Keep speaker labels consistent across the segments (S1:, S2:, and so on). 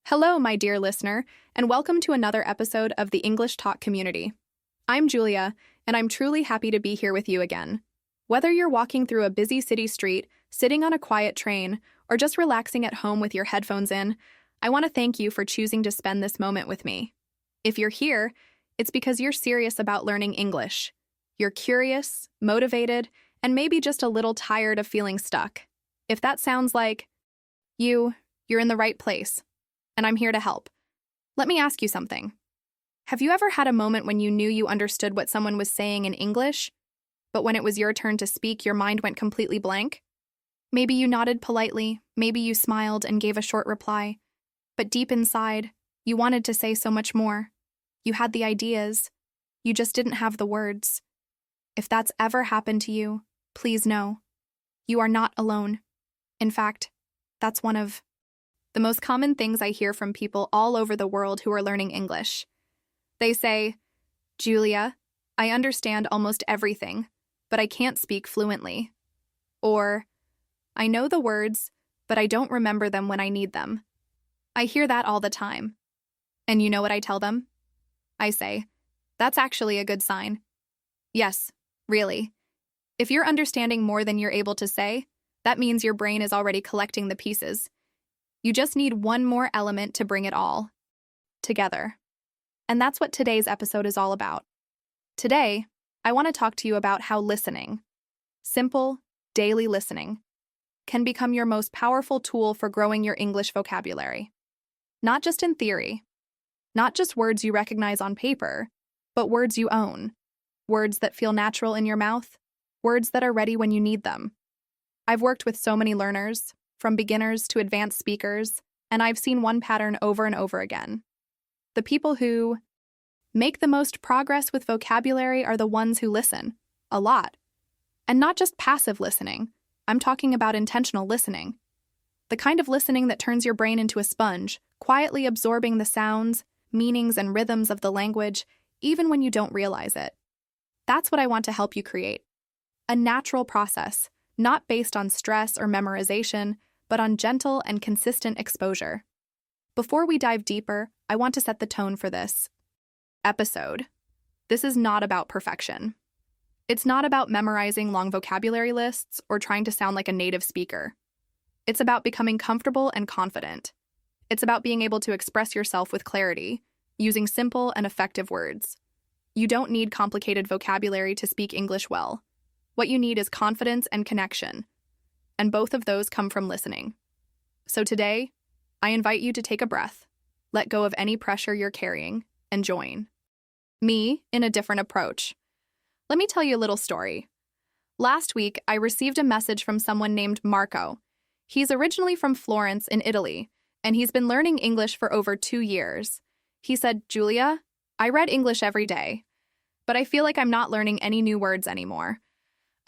S1: Hello, my dear listener, and welcome to another episode of the English Talk community. I'm Julia, and I'm truly happy to be here with you again. Whether you're walking through a busy city street, sitting on a quiet train, or just relaxing at home with your headphones in, I want to thank you for choosing to spend this moment with me. If you're here, it's because you're serious about learning English. You're curious, motivated, and maybe just a little tired of feeling stuck. If that sounds like you're in the right place, and I'm here to help. Let me ask you something. Have you ever had a moment when you knew you understood what someone was saying in English, but when it was your turn to speak, your mind went completely blank? Maybe you nodded politely, maybe you smiled and gave a short reply, but deep inside, you wanted to say so much more. You had the ideas, you just didn't have the words. If that's ever happened to you, please know, you are not alone. In fact, that's one of the most common things I hear from people all over the world who are learning English. They say, Julia, I understand almost everything, but I can't speak fluently. Or, I know the words, but I don't remember them when I need them. I hear that all the time. And you know what I tell them? I say, that's actually a good sign. Yes, really. If you're understanding more than you're able to say, that means your brain is already collecting the pieces. You just need one more element to bring it all together. And that's what today's episode is all about. Today, I want to talk to you about how listening, simple, daily listening, can become your most powerful tool for growing your English vocabulary. Not just in theory, not just words you recognize on paper, but words you own, words that feel natural in your mouth, words that are ready when you need them. I've worked with so many learners, from beginners to advanced speakers, and I've seen one pattern over and over again. The people who make the most progress with vocabulary are the ones who listen, a lot. And not just passive listening, I'm talking about intentional listening. The kind of listening that turns your brain into a sponge, quietly absorbing the sounds, meanings, and rhythms of the language, even when you don't realize it. That's what I want to help you create. A natural process, not based on stress or memorization, but on gentle and consistent exposure. Before we dive deeper, I want to set the tone for this episode. This is not about perfection. It's not about memorizing long vocabulary lists or trying to sound like a native speaker. It's about becoming comfortable and confident. It's about being able to express yourself with clarity, using simple and effective words. You don't need complicated vocabulary to speak English well. What you need is confidence and connection, and both of those come from listening. So today, I invite you to take a breath, let go of any pressure you're carrying, and join me in a different approach. Let me tell you a little story. Last week, I received a message from someone named Marco. He's originally from Florence in Italy, and he's been learning English for over 2 years. He said, Julia, I read English every day, but I feel like I'm not learning any new words anymore.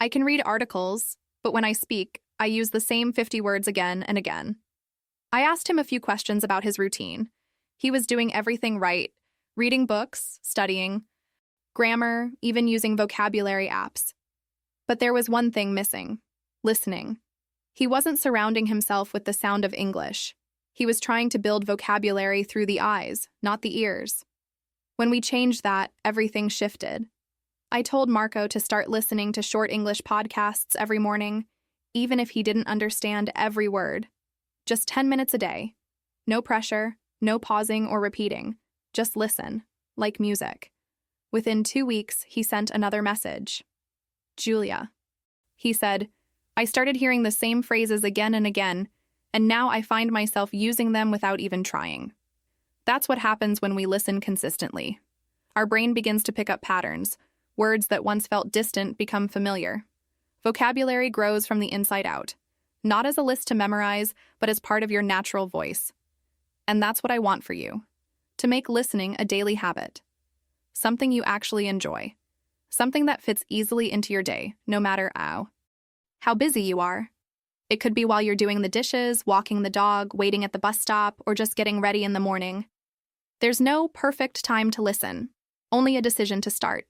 S1: I can read articles, but when I speak, I use the same 50 words again and again. I asked him a few questions about his routine. He was doing everything right, reading books, studying, grammar, even using vocabulary apps. But there was one thing missing: listening. He wasn't surrounding himself with the sound of English. He was trying to build vocabulary through the eyes, not the ears. When we changed that, everything shifted. I told Marco to start listening to short English podcasts every morning, even if he didn't understand every word. Just 10 minutes a day. No pressure, no pausing or repeating. Just listen, like music. Within 2 weeks, he sent another message. Julia. He said, I started hearing the same phrases again and again, and now I find myself using them without even trying. That's what happens when we listen consistently. Our brain begins to pick up patterns. Words that once felt distant become familiar. Vocabulary grows from the inside out, not as a list to memorize, but as part of your natural voice. And that's what I want for you, to make listening a daily habit. Something you actually enjoy. Something that fits easily into your day, no matter how busy you are. It could be while you're doing the dishes, walking the dog, waiting at the bus stop, or just getting ready in the morning. There's no perfect time to listen, only a decision to start.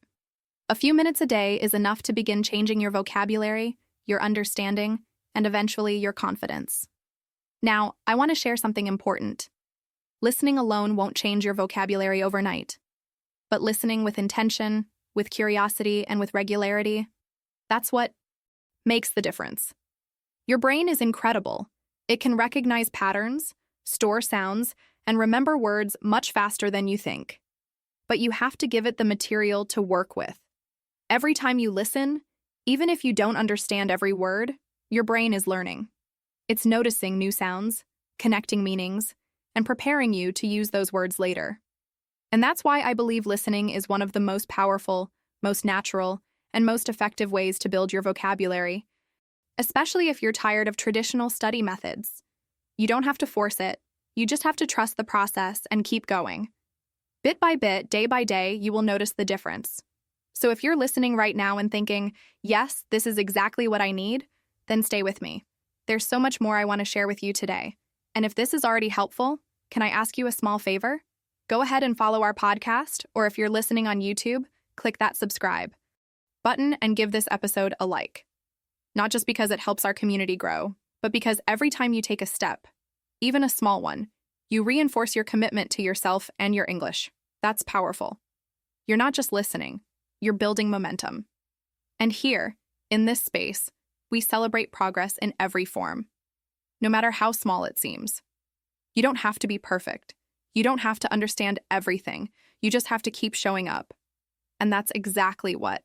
S1: A few minutes a day is enough to begin changing your vocabulary, your understanding, and eventually your confidence. Now, I want to share something important. Listening alone won't change your vocabulary overnight. But listening with intention, with curiosity, and with regularity, that's what makes the difference. Your brain is incredible. It can recognize patterns, store sounds, and remember words much faster than you think. But you have to give it the material to work with. Every time you listen, even if you don't understand every word, your brain is learning. It's noticing new sounds, connecting meanings, and preparing you to use those words later. And that's why I believe listening is one of the most powerful, most natural, and most effective ways to build your vocabulary, especially if you're tired of traditional study methods. You don't have to force it. You just have to trust the process and keep going. Bit by bit, day by day, you will notice the difference. So if you're listening right now and thinking, yes, this is exactly what I need, then stay with me. There's so much more I want to share with you today. And if this is already helpful, can I ask you a small favor? Go ahead and follow our podcast, or if you're listening on YouTube, click that subscribe button and give this episode a like. Not just because it helps our community grow, but because every time you take a step, even a small one, you reinforce your commitment to yourself and your English. That's powerful. You're not just listening, you're building momentum. And here, in this space, we celebrate progress in every form, no matter how small it seems. You don't have to be perfect. You don't have to understand everything. You just have to keep showing up. And that's exactly what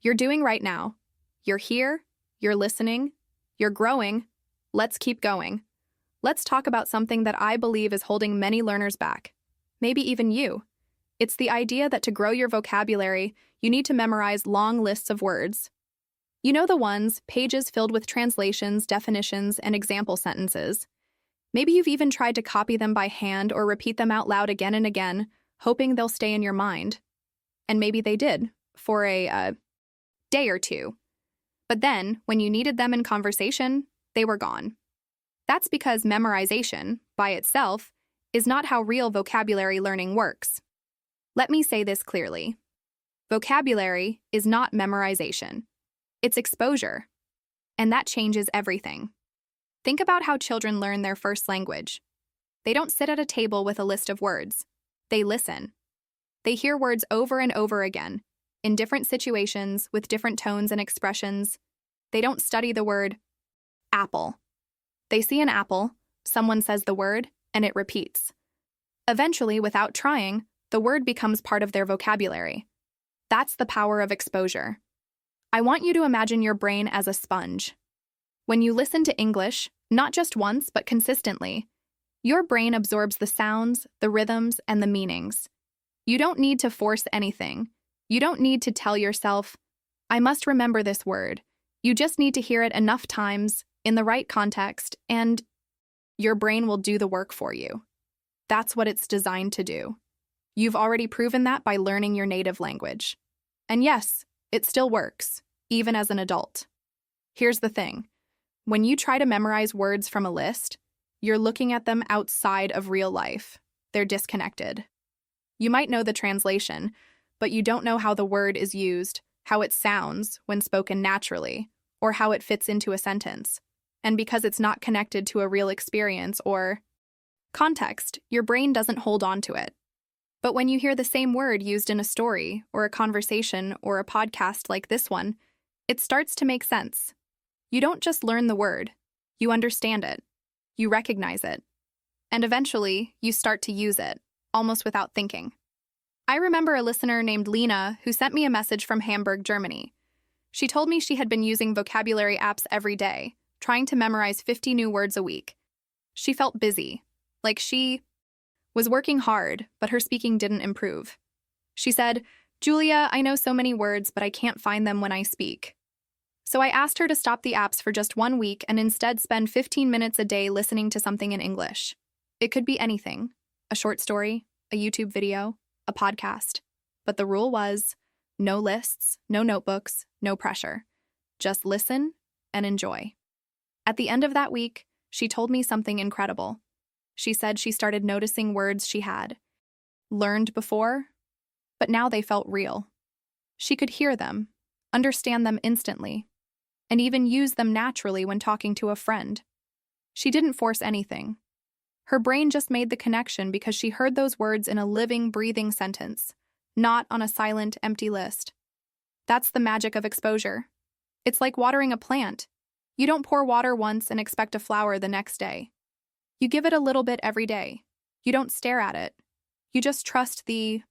S1: you're doing right now. You're here, you're listening, you're growing. Let's keep going. Let's talk about something that I believe is holding many learners back, maybe even you. It's the idea that to grow your vocabulary, you need to memorize long lists of words. You know the ones, pages filled with translations, definitions, and example sentences. Maybe you've even tried to copy them by hand or repeat them out loud again and again, hoping they'll stay in your mind. And maybe they did, for a day or two. But then, when you needed them in conversation, they were gone. That's because memorization, by itself, is not how real vocabulary learning works. Let me say this clearly. Vocabulary is not memorization. It's exposure. And that changes everything. Think about how children learn their first language. They don't sit at a table with a list of words. They listen. They hear words over and over again, in different situations, with different tones and expressions. They don't study the word apple. They see an apple, someone says the word, and it repeats. Eventually, without trying, the word becomes part of their vocabulary. That's the power of exposure. I want you to imagine your brain as a sponge. When you listen to English, not just once, but consistently, your brain absorbs the sounds, the rhythms, and the meanings. You don't need to force anything. You don't need to tell yourself, I must remember this word. You just need to hear it enough times, in the right context, and your brain will do the work for you. That's what it's designed to do. You've already proven that by learning your native language. And yes, it still works, even as an adult. Here's the thing. When you try to memorize words from a list, you're looking at them outside of real life. They're disconnected. You might know the translation, but you don't know how the word is used, how it sounds when spoken naturally, or how it fits into a sentence. And because it's not connected to a real experience or context, your brain doesn't hold on to it. But when you hear the same word used in a story, or a conversation, or a podcast like this one, it starts to make sense. You don't just learn the word, you understand it, you recognize it, and eventually you start to use it, almost without thinking. I remember a listener named Lena who sent me a message from Hamburg, Germany. She told me she had been using vocabulary apps every day, trying to memorize 50 new words a week. She felt busy, like she was working hard, but her speaking didn't improve. She said, Julia, I know so many words, but I can't find them when I speak. So I asked her to stop the apps for just 1 week and instead spend 15 minutes a day listening to something in English. It could be anything, a short story, a YouTube video, a podcast. But the rule was no lists, no notebooks, no pressure. Just listen and enjoy. At the end of that week, she told me something incredible. She said she started noticing words she had learned before, but now they felt real. She could hear them, understand them instantly, and even use them naturally when talking to a friend. She didn't force anything. Her brain just made the connection because she heard those words in a living, breathing sentence, not on a silent, empty list. That's the magic of exposure. It's like watering a plant. You don't pour water once and expect a flower the next day. You give it a little bit every day. You don't stare at it. You just trust the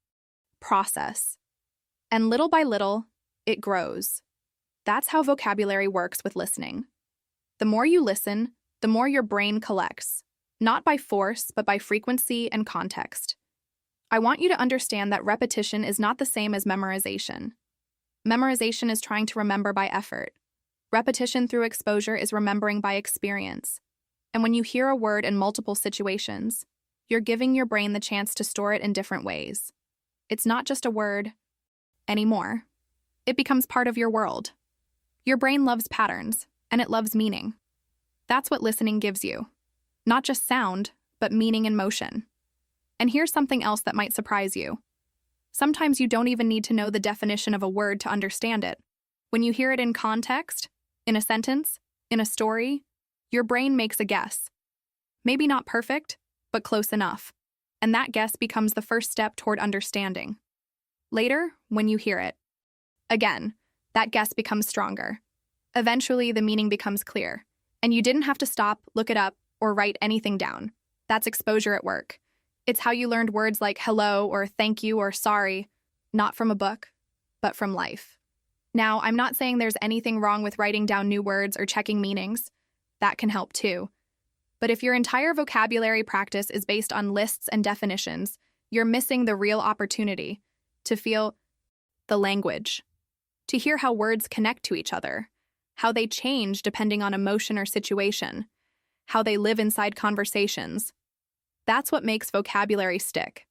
S1: process. And little by little, it grows. That's how vocabulary works with listening. The more you listen, the more your brain collects, not by force, but by frequency and context. I want you to understand that repetition is not the same as memorization. Memorization is trying to remember by effort. Repetition through exposure is remembering by experience. And when you hear a word in multiple situations, you're giving your brain the chance to store it in different ways. It's not just a word anymore. It becomes part of your world. Your brain loves patterns, and it loves meaning. That's what listening gives you. Not just sound, but meaning and motion. And here's something else that might surprise you. Sometimes you don't even need to know the definition of a word to understand it. When you hear it in context, in a sentence, in a story, your brain makes a guess. Maybe not perfect, but close enough. And that guess becomes the first step toward understanding. Later, when you hear it, again, that guess becomes stronger. Eventually, the meaning becomes clear, and you didn't have to stop, look it up, or write anything down. That's exposure at work. It's how you learned words like hello or thank you or sorry, not from a book, but from life. Now, I'm not saying there's anything wrong with writing down new words or checking meanings. That can help too. But if your entire vocabulary practice is based on lists and definitions, you're missing the real opportunity to feel the language, to hear how words connect to each other, how they change depending on emotion or situation, how they live inside conversations. That's what makes vocabulary stick.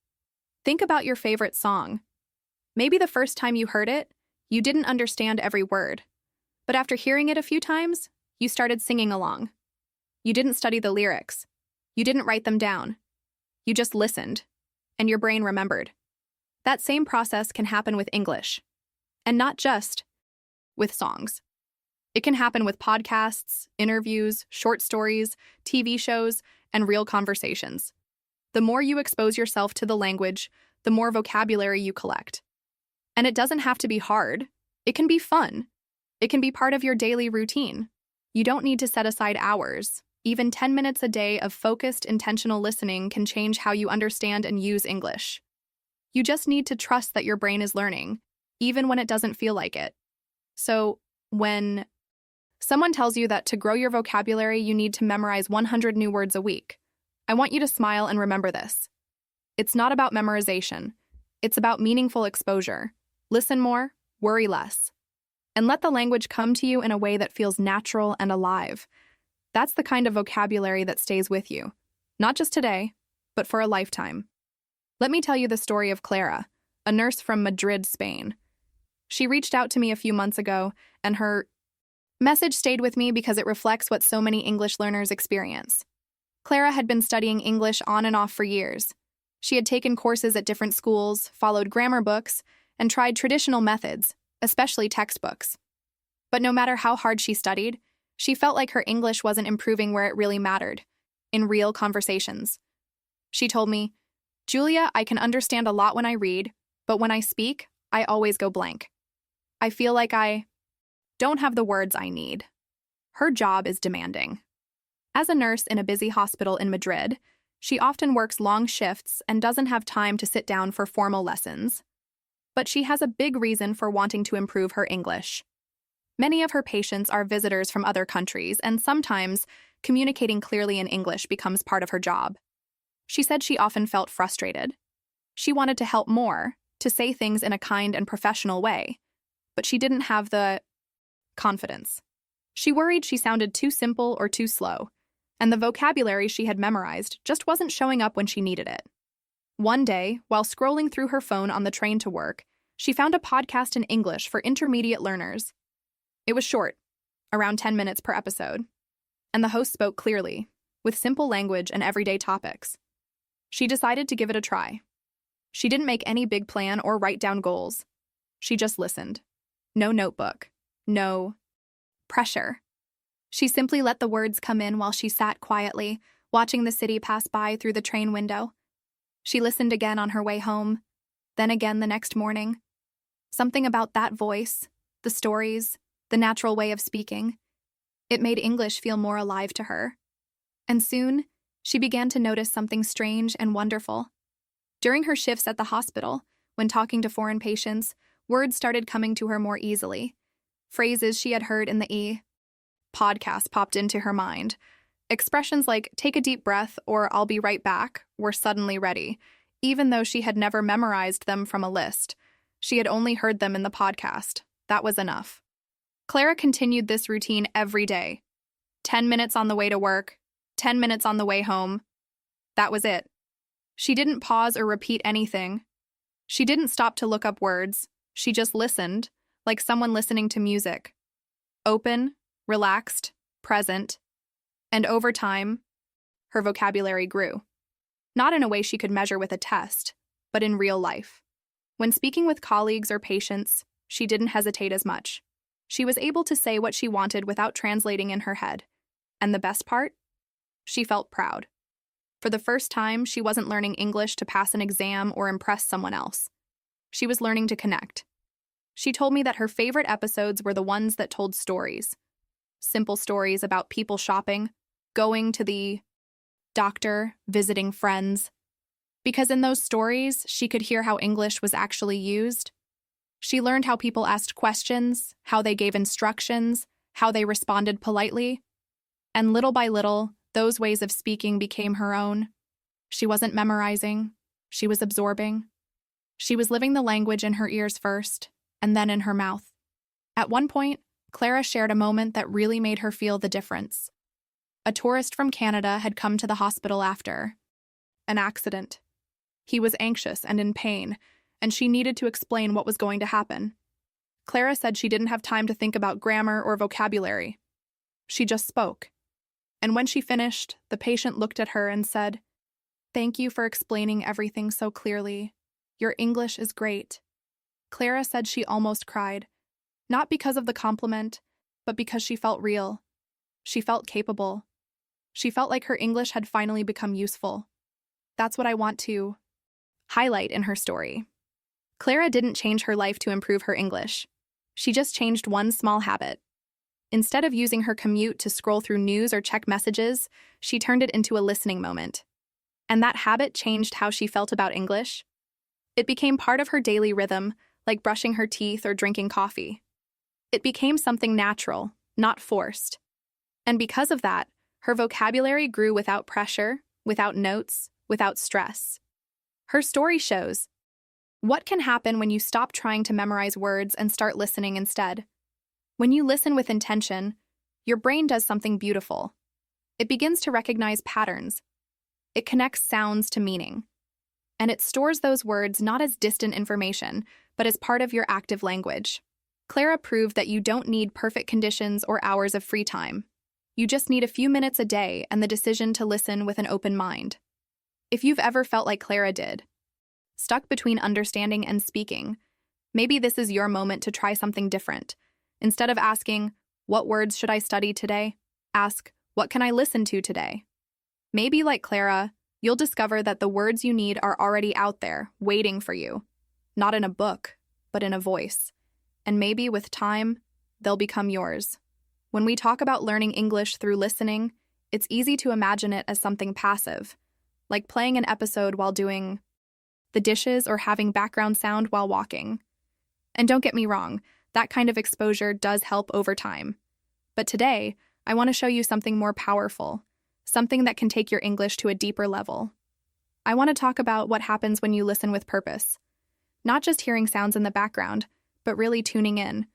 S1: Think about your favorite song. Maybe the first time you heard it, you didn't understand every word. But after hearing it a few times, you started singing along. You didn't study the lyrics. You didn't write them down. You just listened, and your brain remembered. That same process can happen with English. And not just with songs. It can happen with podcasts, interviews, short stories, TV shows, and real conversations. The more you expose yourself to the language, the more vocabulary you collect. And it doesn't have to be hard. It can be fun. It can be part of your daily routine. You don't need to set aside hours. Even 10 minutes a day of focused, intentional listening can change how you understand and use English. You just need to trust that your brain is learning, even when it doesn't feel like it. So, when someone tells you that to grow your vocabulary, you need to memorize 100 new words a week, I want you to smile and remember this. It's not about memorization. It's about meaningful exposure. Listen more, worry less, and let the language come to you in a way that feels natural and alive. That's the kind of vocabulary that stays with you, not just today, but for a lifetime. Let me tell you the story of Clara, a nurse from Madrid, Spain. She reached out to me a few months ago, and her message stayed with me because it reflects what so many English learners experience. Clara had been studying English on and off for years. She had taken courses at different schools, followed grammar books, and tried traditional methods, especially textbooks. But no matter how hard she studied, she felt like her English wasn't improving where it really mattered, in real conversations. She told me, "Julia, I can understand a lot when I read, but when I speak, I always go blank. I feel like I don't have the words I need." Her job is demanding. As a nurse in a busy hospital in Madrid, she often works long shifts and doesn't have time to sit down for formal lessons. But she has a big reason for wanting to improve her English. Many of her patients are visitors from other countries, and sometimes communicating clearly in English becomes part of her job. She said she often felt frustrated. She wanted to help more, to say things in a kind and professional way, but she didn't have the confidence. She worried she sounded too simple or too slow, and the vocabulary she had memorized just wasn't showing up when she needed it. One day, while scrolling through her phone on the train to work, she found a podcast in English for intermediate learners. It was short, around 10 minutes per episode, and the host spoke clearly, with simple language and everyday topics. She decided to give it a try. She didn't make any big plan or write down goals. She just listened. No notebook. No pressure. She simply let the words come in while she sat quietly, watching the city pass by through the train window. She listened again on her way home, then again the next morning. Something about that voice, the stories, the natural way of speaking, it made English feel more alive to her. And soon, she began to notice something strange and wonderful. During her shifts at the hospital, when talking to foreign patients, words started coming to her more easily. Phrases she had heard in the podcast popped into her mind. Expressions like, take a deep breath or I'll be right back, were suddenly ready, even though she had never memorized them from a list. She had only heard them in the podcast. That was enough. Clara continued this routine every day. 10 minutes on the way to work, 10 minutes on the way home. That was it. She didn't pause or repeat anything. She didn't stop to look up words. She just listened, like someone listening to music. Open, relaxed, present. And over time, her vocabulary grew. Not in a way she could measure with a test, but in real life. When speaking with colleagues or patients, she didn't hesitate as much. She was able to say what she wanted without translating in her head. And the best part? She felt proud. For the first time, she wasn't learning English to pass an exam or impress someone else. She was learning to connect. She told me that her favorite episodes were the ones that told stories. Simple stories about people shopping, going to the doctor, visiting friends. Because in those stories, she could hear how English was actually used. She learned how people asked questions, how they gave instructions, how they responded politely. And little by little, those ways of speaking became her own. She wasn't memorizing. She was absorbing. She was living the language in her ears first, and then in her mouth. At one point, Clara shared a moment that really made her feel the difference. A tourist from Canada had come to the hospital after an accident. He was anxious and in pain, and she needed to explain what was going to happen. Clara said she didn't have time to think about grammar or vocabulary. She just spoke. And when she finished, the patient looked at her and said, "Thank you for explaining everything so clearly. Your English is great." Clara said she almost cried, not because of the compliment, but because she felt real. She felt capable. She felt like her English had finally become useful. That's what I want to highlight in her story. Clara didn't change her life to improve her English. She just changed one small habit. Instead of using her commute to scroll through news or check messages, she turned it into a listening moment. And that habit changed how she felt about English. It became part of her daily rhythm, like brushing her teeth or drinking coffee. It became something natural, not forced. And because of that, her vocabulary grew without pressure, without notes, without stress. Her story shows what can happen when you stop trying to memorize words and start listening instead. When you listen with intention, your brain does something beautiful. It begins to recognize patterns. It connects sounds to meaning. And it stores those words not as distant information, but as part of your active language. Clara proved that you don't need perfect conditions or hours of free time. You just need a few minutes a day and the decision to listen with an open mind. If you've ever felt like Clara did, stuck between understanding and speaking, maybe this is your moment to try something different. Instead of asking, "What words should I study today?" ask, "What can I listen to today?" Maybe, like Clara, you'll discover that the words you need are already out there, waiting for you. Not in a book, but in a voice. And maybe with time, they'll become yours. When we talk about learning English through listening, it's easy to imagine it as something passive, like playing an episode while doing the dishes or having background sound while walking. And don't get me wrong, that kind of exposure does help over time. But today, I want to show you something more powerful, something that can take your English to a deeper level. I want to talk about what happens when you listen with purpose. Not just hearing sounds in the background, but really tuning in,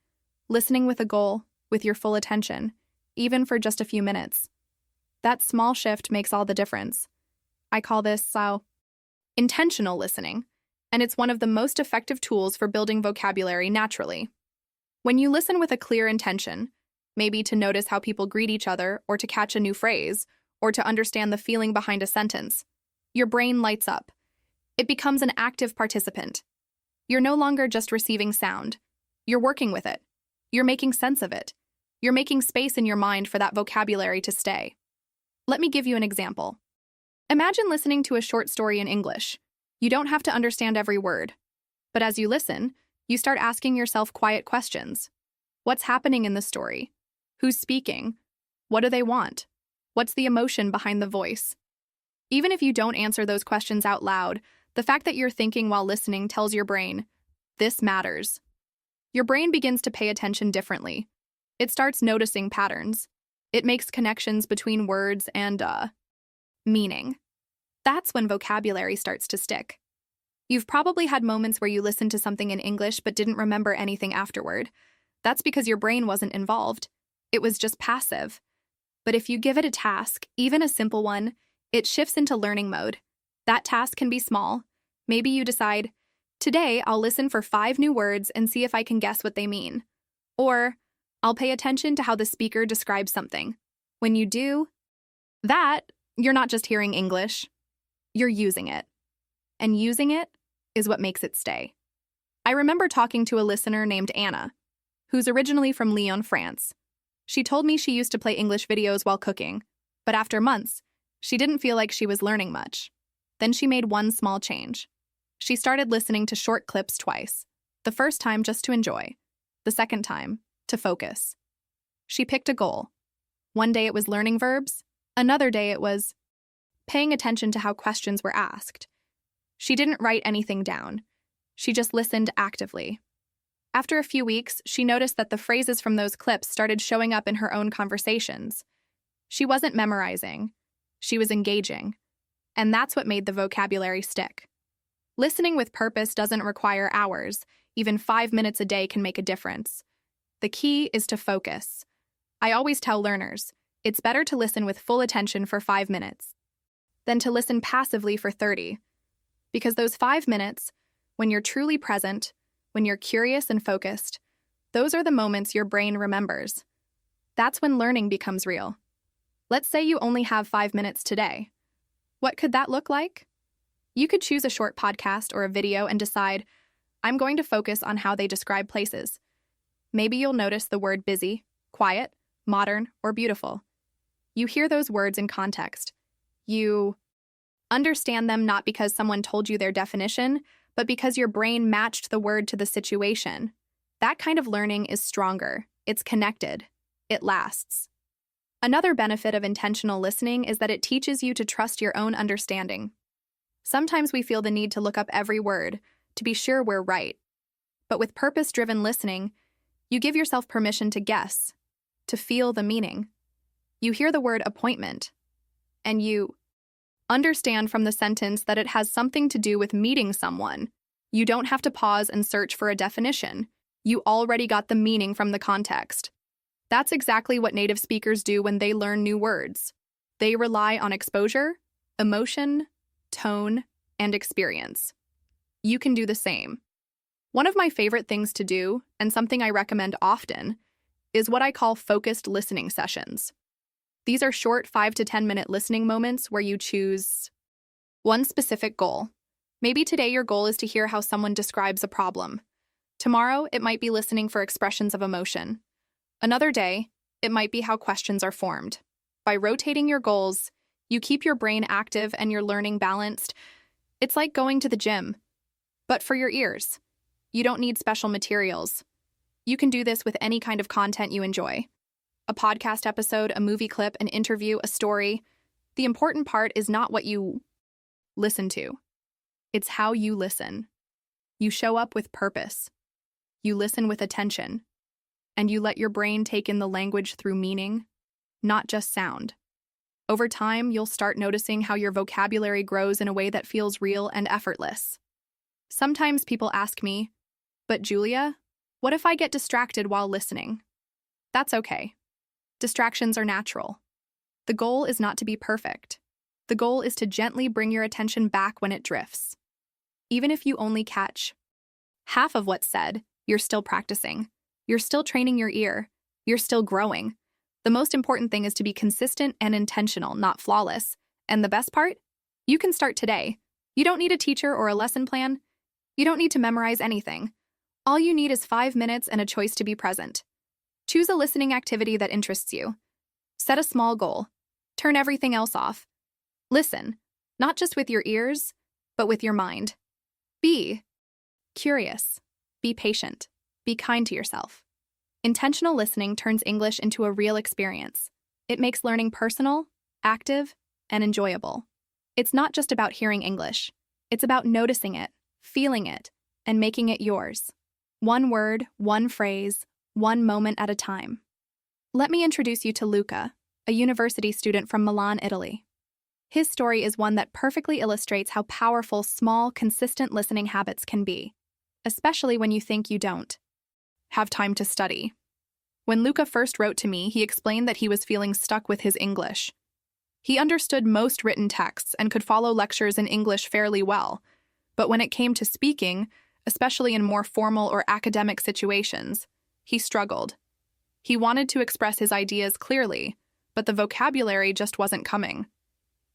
S1: listening with a goal, with your full attention, even for just a few minutes. That small shift makes all the difference. I call this intentional listening, and it's one of the most effective tools for building vocabulary naturally. When you listen with a clear intention, maybe to notice how people greet each other or to catch a new phrase, or to understand the feeling behind a sentence, your brain lights up. It becomes an active participant. You're no longer just receiving sound. You're working with it. You're making sense of it. You're making space in your mind for that vocabulary to stay. Let me give you an example. Imagine listening to a short story in English. You don't have to understand every word. But as you listen, you start asking yourself quiet questions. What's happening in the story? Who's speaking? What do they want? What's the emotion behind the voice? Even if you don't answer those questions out loud, the fact that you're thinking while listening tells your brain, this matters. Your brain begins to pay attention differently. It starts noticing patterns. It makes connections between words and, meaning. That's when vocabulary starts to stick. You've probably had moments where you listened to something in English but didn't remember anything afterward. That's because your brain wasn't involved. It was just passive. But if you give it a task, even a simple one, it shifts into learning mode. That task can be small. Maybe you decide, today I'll listen for 5 new words and see if I can guess what they mean. Or, I'll pay attention to how the speaker describes something. When you do that, you're not just hearing English, you're using it. And using it is what makes it stay. I remember talking to a listener named Anna, who's originally from Lyon, France. She told me she used to play English videos while cooking, but after months, she didn't feel like she was learning much. Then she made one small change. She started listening to short clips twice. The first time just to enjoy. The second time, to focus. She picked a goal. One day it was learning verbs. Another day it was paying attention to how questions were asked. She didn't write anything down. She just listened actively. After a few weeks, she noticed that the phrases from those clips started showing up in her own conversations. She wasn't memorizing. She was engaging. And that's what made the vocabulary stick. Listening with purpose doesn't require hours. Even 5 minutes a day can make a difference. The key is to focus. I always tell learners, it's better to listen with full attention for 5 minutes than to listen passively for 30. Because those 5 minutes, when you're truly present, when you're curious and focused, those are the moments your brain remembers. That's when learning becomes real. Let's say you only have 5 minutes today. What could that look like? You could choose a short podcast or a video and decide, I'm going to focus on how they describe places. Maybe you'll notice the word busy, quiet, modern, or beautiful. You hear those words in context. You understand them not because someone told you their definition, but because your brain matched the word to the situation. That kind of learning is stronger. It's connected. It lasts. Another benefit of intentional listening is that it teaches you to trust your own understanding. Sometimes we feel the need to look up every word to be sure we're right. But with purpose-driven listening, you give yourself permission to guess, to feel the meaning. You hear the word appointment, and you understand from the sentence that it has something to do with meeting someone. You don't have to pause and search for a definition. You already got the meaning from the context. That's exactly what native speakers do when they learn new words. They rely on exposure, emotion, tone, and experience. You can do the same. One of my favorite things to do, and something I recommend often, is what I call focused listening sessions. These are short 5 to 10 minute listening moments where you choose one specific goal. Maybe today your goal is to hear how someone describes a problem. Tomorrow, it might be listening for expressions of emotion. Another day, it might be how questions are formed. By rotating your goals, you keep your brain active and your learning balanced. It's like going to the gym, but for your ears. You don't need special materials. You can do this with any kind of content you enjoy. A podcast episode, a movie clip, an interview, a story. The important part is not what you listen to. It's how you listen. You show up with purpose. You listen with attention. And you let your brain take in the language through meaning, not just sound. Over time, you'll start noticing how your vocabulary grows in a way that feels real and effortless. Sometimes people ask me, but Julia, what if I get distracted while listening? That's okay. Distractions are natural. The goal is not to be perfect. The goal is to gently bring your attention back when it drifts. Even if you only catch half of what's said, you're still practicing. You're still training your ear. You're still growing. The most important thing is to be consistent and intentional, not flawless. And the best part? You can start today. You don't need a teacher or a lesson plan. You don't need to memorize anything. All you need is 5 minutes and a choice to be present. Choose a listening activity that interests you. Set a small goal. Turn everything else off. Listen. not just with your ears, but with your mind. Be curious. Be patient. Be kind to yourself. Intentional listening turns English into a real experience. It makes learning personal, active, and enjoyable. It's not just about hearing English. It's about noticing it, feeling it, and making it yours. One word, one phrase, one moment at a time. Let me introduce you to Luca, a university student from Milan, Italy. His story is one that perfectly illustrates how powerful small, consistent listening habits can be, especially when you think you don't have time to study. When Luca first wrote to me, he explained that he was feeling stuck with his English. He understood most written texts and could follow lectures in English fairly well, but when it came to speaking, especially in more formal or academic situations, he struggled. He wanted to express his ideas clearly, but the vocabulary just wasn't coming.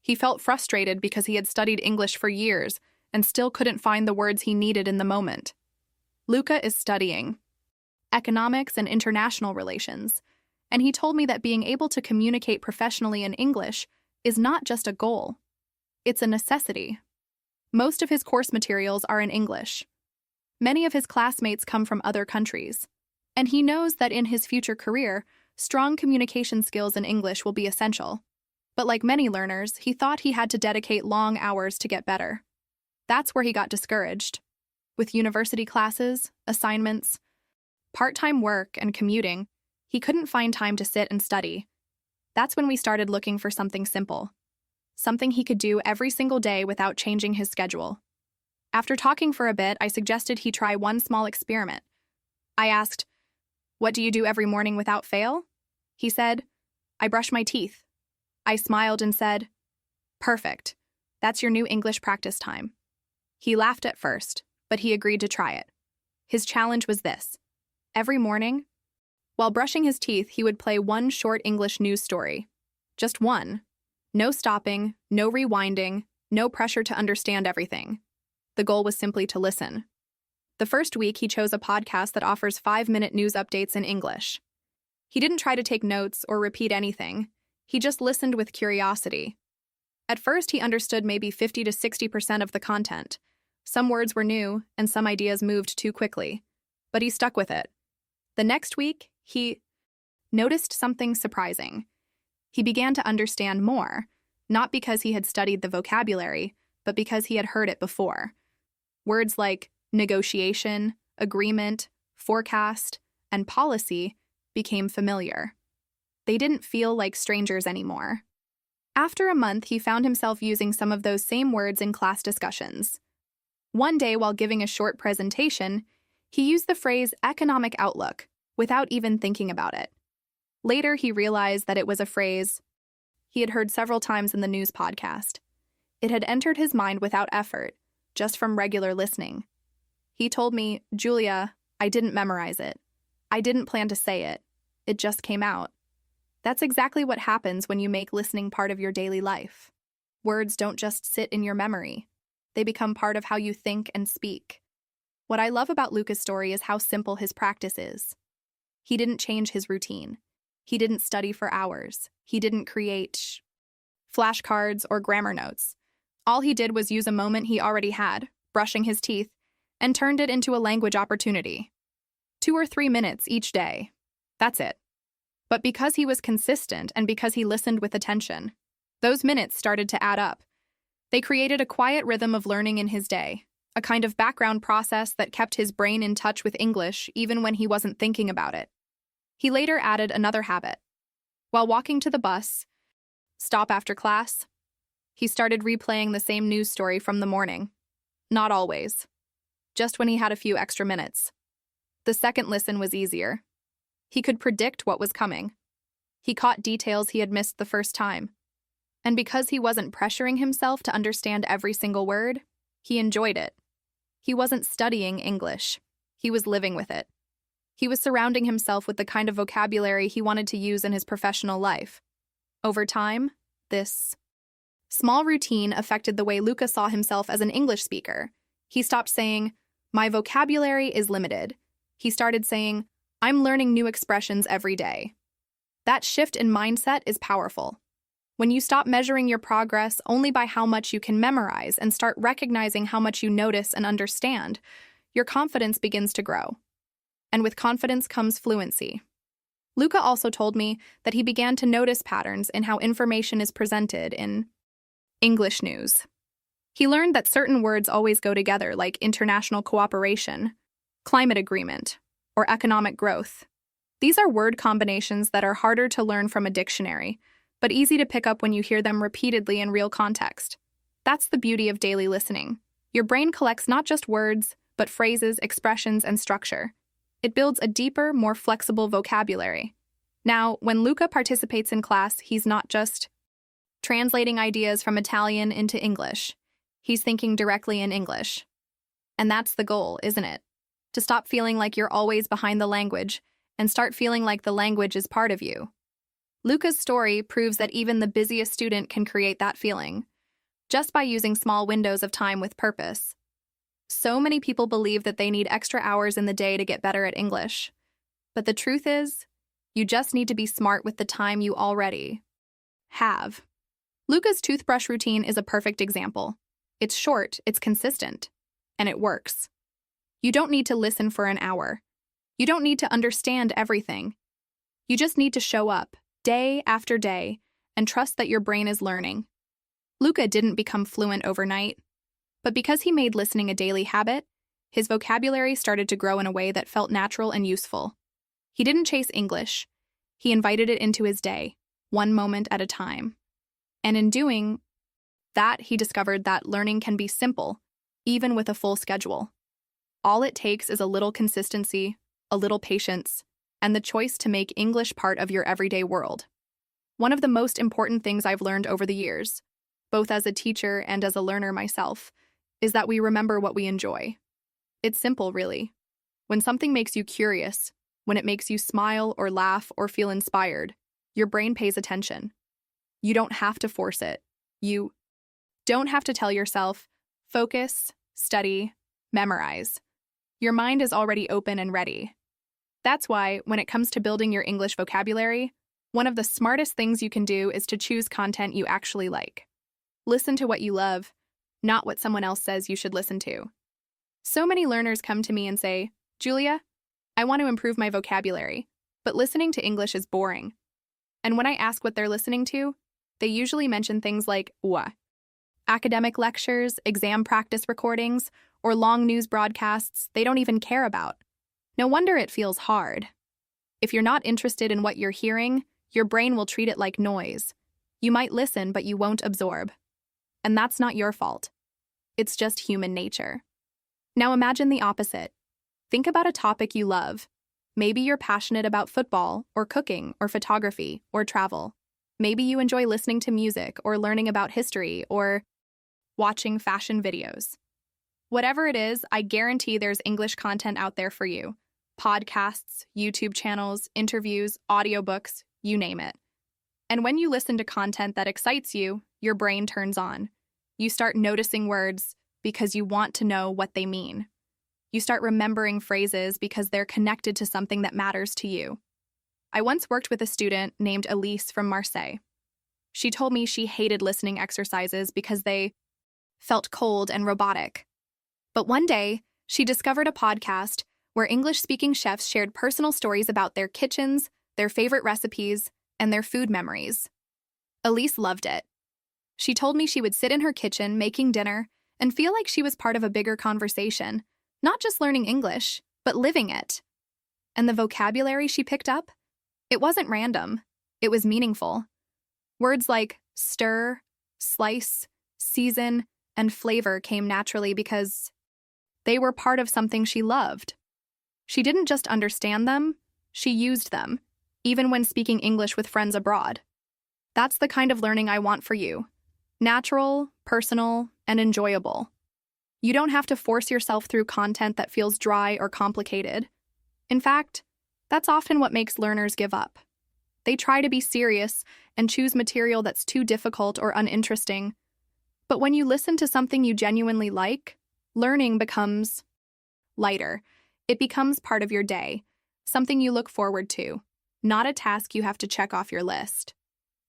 S1: He felt frustrated because he had studied English for years and still couldn't find the words he needed in the moment. Luca is studying economics and international relations, and he told me that being able to communicate professionally in English is not just a goal. It's a necessity. Most of his course materials are in English. Many of his classmates come from other countries, and he knows that in his future career, strong communication skills in English will be essential. But like many learners, he thought he had to dedicate long hours to get better. That's where he got discouraged. With university classes, assignments, part-time work, and commuting, he couldn't find time to sit and study. That's when we started looking for something simple, something he could do every single day without changing his schedule. After talking for a bit, I suggested he try one small experiment. I asked, "What do you do every morning without fail?" He said, "I brush my teeth." I smiled and said, "Perfect. That's your new English practice time." He laughed at first, but he agreed to try it. His challenge was this. Every morning, while brushing his teeth, he would play one short English news story. Just one. No stopping, no rewinding, no pressure to understand everything. The goal was simply to listen. The first week, he chose a podcast that offers 5-minute news updates in English. He didn't try to take notes or repeat anything. He just listened with curiosity. At first, he understood maybe 50 to 60% of the content. Some words were new, and some ideas moved too quickly. But he stuck with it. The next week, he noticed something surprising. He began to understand more, not because he had studied the vocabulary, but because he had heard it before. Words like negotiation, agreement, forecast, and policy became familiar. They didn't feel like strangers anymore. After a month, he found himself using some of those same words in class discussions. One day, while giving a short presentation, he used the phrase economic outlook without even thinking about it. Later, he realized that it was a phrase he had heard several times in the news podcast. It had entered his mind without effort, just from regular listening. He told me, "Julia, I didn't memorize it. I didn't plan to say it. It just came out." That's exactly what happens when you make listening part of your daily life. Words don't just sit in your memory. They become part of how you think and speak. What I love about Luca's story is how simple his practice is. He didn't change his routine. He didn't study for hours. He didn't create flashcards or grammar notes. All he did was use a moment he already had, brushing his teeth, and turned it into a language opportunity. 2 or 3 minutes each day. That's it. But because he was consistent and because he listened with attention, those minutes started to add up. They created a quiet rhythm of learning in his day, a kind of background process that kept his brain in touch with English even when he wasn't thinking about it. He later added another habit. While walking to the bus stop after class, he started replaying the same news story from the morning. Not always. Just when he had a few extra minutes. The second listen was easier. He could predict what was coming. He caught details he had missed the first time. And because he wasn't pressuring himself to understand every single word, he enjoyed it. He wasn't studying English. He was living with it. He was surrounding himself with the kind of vocabulary he wanted to use in his professional life. Over time, this small routine affected the way Luca saw himself as an English speaker. He stopped saying, "My vocabulary is limited." He started saying, "I'm learning new expressions every day." That shift in mindset is powerful. When you stop measuring your progress only by how much you can memorize and start recognizing how much you notice and understand, your confidence begins to grow. And with confidence comes fluency. Luca also told me that he began to notice patterns in how information is presented in English news. He learned that certain words always go together, like international cooperation, climate agreement, or economic growth. These are word combinations that are harder to learn from a dictionary, but easy to pick up when you hear them repeatedly in real context. That's the beauty of daily listening. Your brain collects not just words, but phrases, expressions, and structure. It builds a deeper, more flexible vocabulary. Now, when Luca participates in class, he's not just translating ideas from Italian into English. He's thinking directly in English. And that's the goal, isn't it? To stop feeling like you're always behind the language and start feeling like the language is part of you. Luca's story proves that even the busiest student can create that feeling, just by using small windows of time with purpose. So many people believe that they need extra hours in the day to get better at English. But the truth is, you just need to be smart with the time you already have. Luca's toothbrush routine is a perfect example. It's short, it's consistent, and it works. You don't need to listen for an hour. You don't need to understand everything. You just need to show up, day after day, and trust that your brain is learning. Luca didn't become fluent overnight, but because he made listening a daily habit, his vocabulary started to grow in a way that felt natural and useful. He didn't chase English. He invited it into his day, one moment at a time. And in doing that, he discovered that learning can be simple, even with a full schedule. All it takes is a little consistency, a little patience, and the choice to make English part of your everyday world. One of the most important things I've learned over the years, both as a teacher and as a learner myself, is that we remember what we enjoy. It's simple, really. When something makes you curious, when it makes you smile or laugh or feel inspired, your brain pays attention. You don't have to force it. You don't have to tell yourself, focus, study, memorize. Your mind is already open and ready. That's why, when it comes to building your English vocabulary, one of the smartest things you can do is to choose content you actually like. Listen to what you love, not what someone else says you should listen to. So many learners come to me and say, Julia, I want to improve my vocabulary, but listening to English is boring. And when I ask what they're listening to, they usually mention things like academic lectures, exam practice recordings, or long news broadcasts they don't even care about. No wonder it feels hard. If you're not interested in what you're hearing, your brain will treat it like noise. You might listen, but you won't absorb. And that's not your fault. It's just human nature. Now imagine the opposite. Think about a topic you love. Maybe you're passionate about football, or cooking, or photography, or travel. Maybe you enjoy listening to music, or learning about history, or watching fashion videos. Whatever it is, I guarantee there's English content out there for you. Podcasts, YouTube channels, interviews, audiobooks, you name it. And when you listen to content that excites you, your brain turns on. You start noticing words because you want to know what they mean. You start remembering phrases because they're connected to something that matters to you. I once worked with a student named Elise from Marseille. She told me she hated listening exercises because they felt cold and robotic. But one day, she discovered a podcast where English-speaking chefs shared personal stories about their kitchens, their favorite recipes, and their food memories. Elise loved it. She told me she would sit in her kitchen making dinner and feel like she was part of a bigger conversation, not just learning English, but living it. And the vocabulary she picked up? It wasn't random. It was meaningful. Words like stir, slice, season, and flavor came naturally because they were part of something she loved. She didn't just understand them, she used them, even when speaking English with friends abroad. That's the kind of learning I want for you. Natural, personal, and enjoyable. You don't have to force yourself through content that feels dry or complicated. In fact, that's often what makes learners give up. They try to be serious and choose material that's too difficult or uninteresting. But when you listen to something you genuinely like, learning becomes lighter. It becomes part of your day, something you look forward to, not a task you have to check off your list.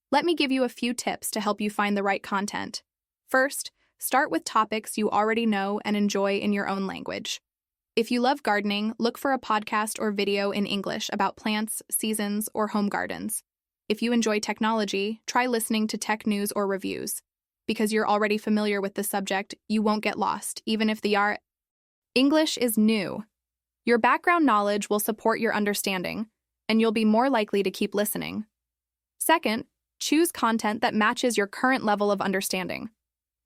S1: Let me give you a few tips to help you find the right content. First, start with topics you already know and enjoy in your own language. If you love gardening, look for a podcast or video in English about plants, seasons, or home gardens. If you enjoy technology, try listening to tech news or reviews. Because you're already familiar with the subject, you won't get lost, even if the English is new. Your background knowledge will support your understanding, and you'll be more likely to keep listening. Second, choose content that matches your current level of understanding.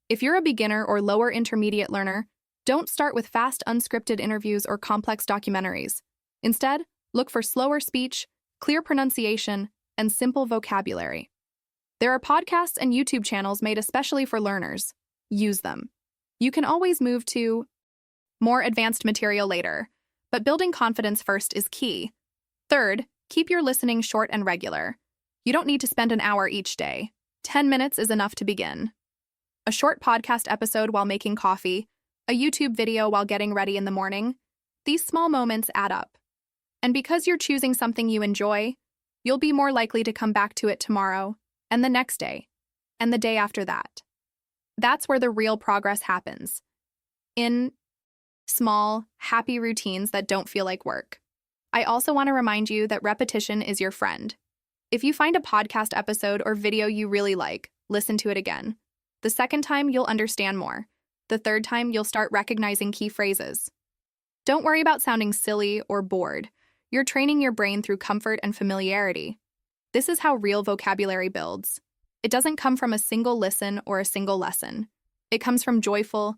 S1: If you're a beginner or lower intermediate learner, don't start with fast, unscripted interviews or complex documentaries. Instead, look for slower speech, clear pronunciation, and simple vocabulary. There are podcasts and YouTube channels made especially for learners. Use them. You can always move to more advanced material later, but building confidence first is key. Third, keep your listening short and regular. You don't need to spend an hour each day. 10 minutes is enough to begin. A short podcast episode while making coffee, a YouTube video while getting ready in the morning, these small moments add up. And because you're choosing something you enjoy, you'll be more likely to come back to it tomorrow, and the next day, and the day after that. That's where the real progress happens. In small, happy routines that don't feel like work. I also want to remind you that repetition is your friend. If you find a podcast episode or video you really like, listen to it again. The second time, you'll understand more. The third time, you'll start recognizing key phrases. Don't worry about sounding silly or bored. You're training your brain through comfort and familiarity. This is how real vocabulary builds. It doesn't come from a single listen or a single lesson. It comes from joyful,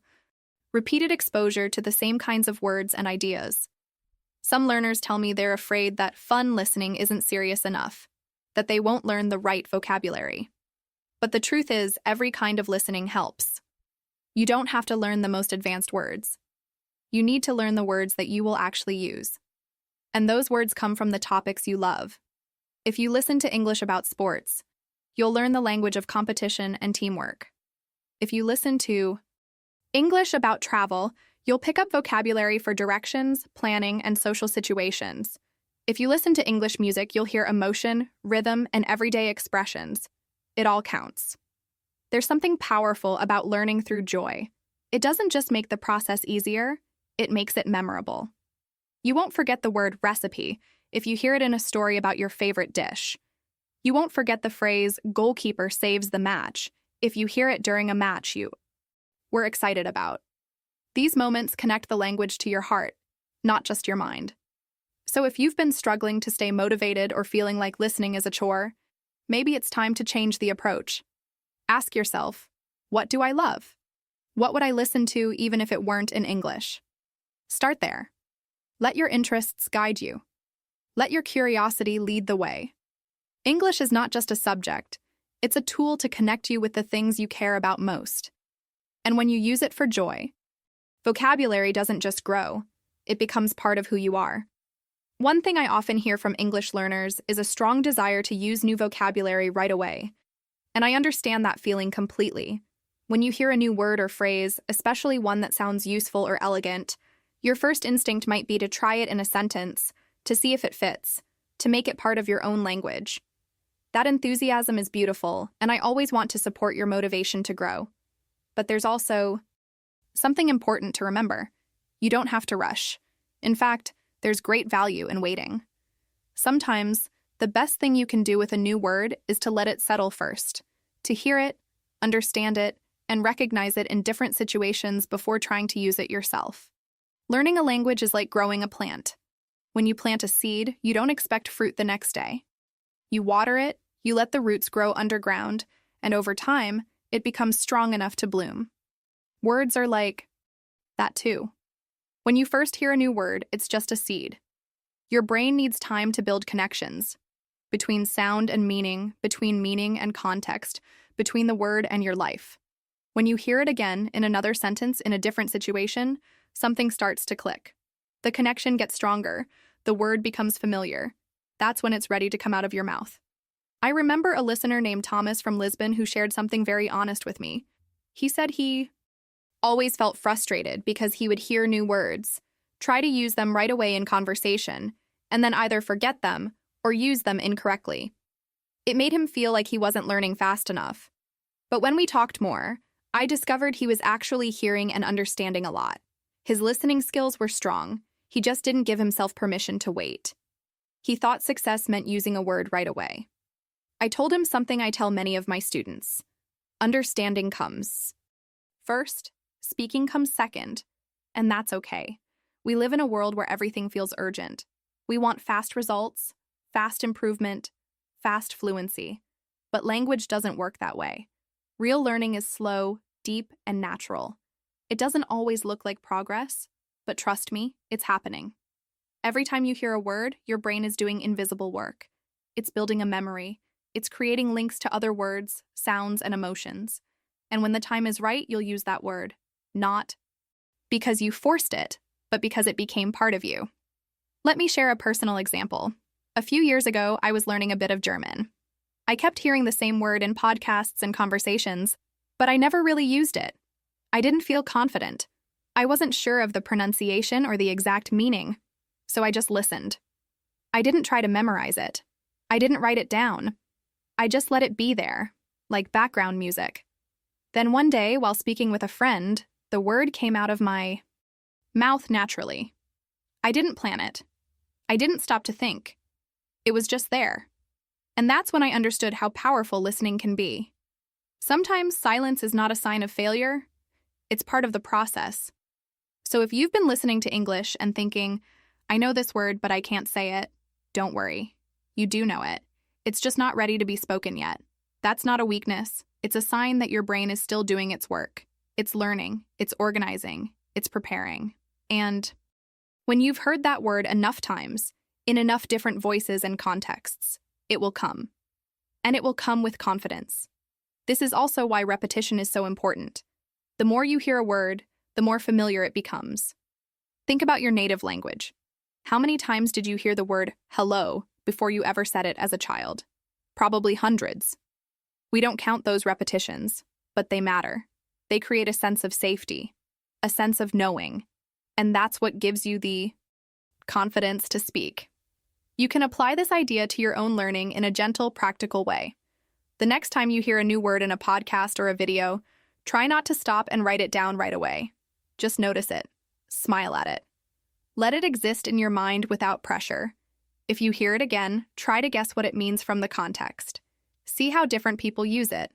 S1: repeated exposure to the same kinds of words and ideas. Some learners tell me they're afraid that fun listening isn't serious enough, that they won't learn the right vocabulary. But the truth is, every kind of listening helps. You don't have to learn the most advanced words. You need to learn the words that you will actually use. And those words come from the topics you love. If you listen to English about sports, you'll learn the language of competition and teamwork. If you listen to English about travel, you'll pick up vocabulary for directions, planning, and social situations. If you listen to English music, you'll hear emotion, rhythm, and everyday expressions. It all counts. There's something powerful about learning through joy. It doesn't just make the process easier, it makes it memorable. You won't forget the word recipe if you hear it in a story about your favorite dish. You won't forget the phrase goalkeeper saves the match if you hear it during a match you were excited about. These moments connect the language to your heart, not just your mind. So if you've been struggling to stay motivated or feeling like listening is a chore, maybe it's time to change the approach. Ask yourself, what do I love? What would I listen to even if it weren't in English? Start there. Let your interests guide you. Let your curiosity lead the way. English is not just a subject, it's a tool to connect you with the things you care about most. And when you use it for joy, vocabulary doesn't just grow, it becomes part of who you are. One thing I often hear from English learners is a strong desire to use new vocabulary right away. And I understand that feeling completely. When you hear a new word or phrase, especially one that sounds useful or elegant, your first instinct might be to try it in a sentence, to see if it fits, to make it part of your own language. That enthusiasm is beautiful, and I always want to support your motivation to grow. But there's also something important to remember. You don't have to rush. In fact, there's great value in waiting. Sometimes, the best thing you can do with a new word is to let it settle first, to hear it, understand it, and recognize it in different situations before trying to use it yourself. Learning a language is like growing a plant. When you plant a seed, you don't expect fruit the next day. You water it, you let the roots grow underground, and over time, it becomes strong enough to bloom. Words are like that too. When you first hear a new word, it's just a seed. Your brain needs time to build connections between sound and meaning, between meaning and context, between the word and your life. When you hear it again in another sentence in a different situation, something starts to click. The connection gets stronger, the word becomes familiar. That's when it's ready to come out of your mouth. I remember a listener named Thomas from Lisbon who shared something very honest with me. He said he always felt frustrated because he would hear new words, try to use them right away in conversation, and then either forget them or use them incorrectly. It made him feel like he wasn't learning fast enough. But when we talked more, I discovered he was actually hearing and understanding a lot. His listening skills were strong. He just didn't give himself permission to wait. He thought success meant using a word right away. I told him something I tell many of my students. Understanding comes first, speaking comes second, and that's okay. We live in a world where everything feels urgent. We want fast results, fast improvement, fast fluency. But language doesn't work that way. Real learning is slow, deep, and natural. It doesn't always look like progress, but trust me, it's happening. Every time you hear a word, your brain is doing invisible work. It's building a memory. It's creating links to other words, sounds, and emotions. And when the time is right, you'll use that word. Not because you forced it, but because it became part of you. Let me share a personal example. A few years ago, I was learning a bit of German. I kept hearing the same word in podcasts and conversations, but I never really used it. I didn't feel confident. I wasn't sure of the pronunciation or the exact meaning, so I just listened. I didn't try to memorize it. I didn't write it down. I just let it be there, like background music. Then one day, while speaking with a friend, the word came out of my mouth naturally. I didn't plan it. I didn't stop to think. It was just there. And that's when I understood how powerful listening can be. Sometimes silence is not a sign of failure. It's part of the process. So if you've been listening to English and thinking, I know this word, but I can't say it, don't worry. You do know it. It's just not ready to be spoken yet. That's not a weakness. It's a sign that your brain is still doing its work. It's learning, it's organizing, it's preparing. And when you've heard that word enough times, in enough different voices and contexts, it will come. And it will come with confidence. This is also why repetition is so important. The more you hear a word, the more familiar it becomes. Think about your native language. How many times did you hear the word hello before you ever said it as a child? Probably hundreds. We don't count those repetitions, but they matter. They create a sense of safety, a sense of knowing, and that's what gives you the confidence to speak. You can apply this idea to your own learning in a gentle, practical way. The next time you hear a new word in a podcast or a video, try not to stop and write it down right away. Just notice it. Smile at it. Let it exist in your mind without pressure. If you hear it again, try to guess what it means from the context. See how different people use it.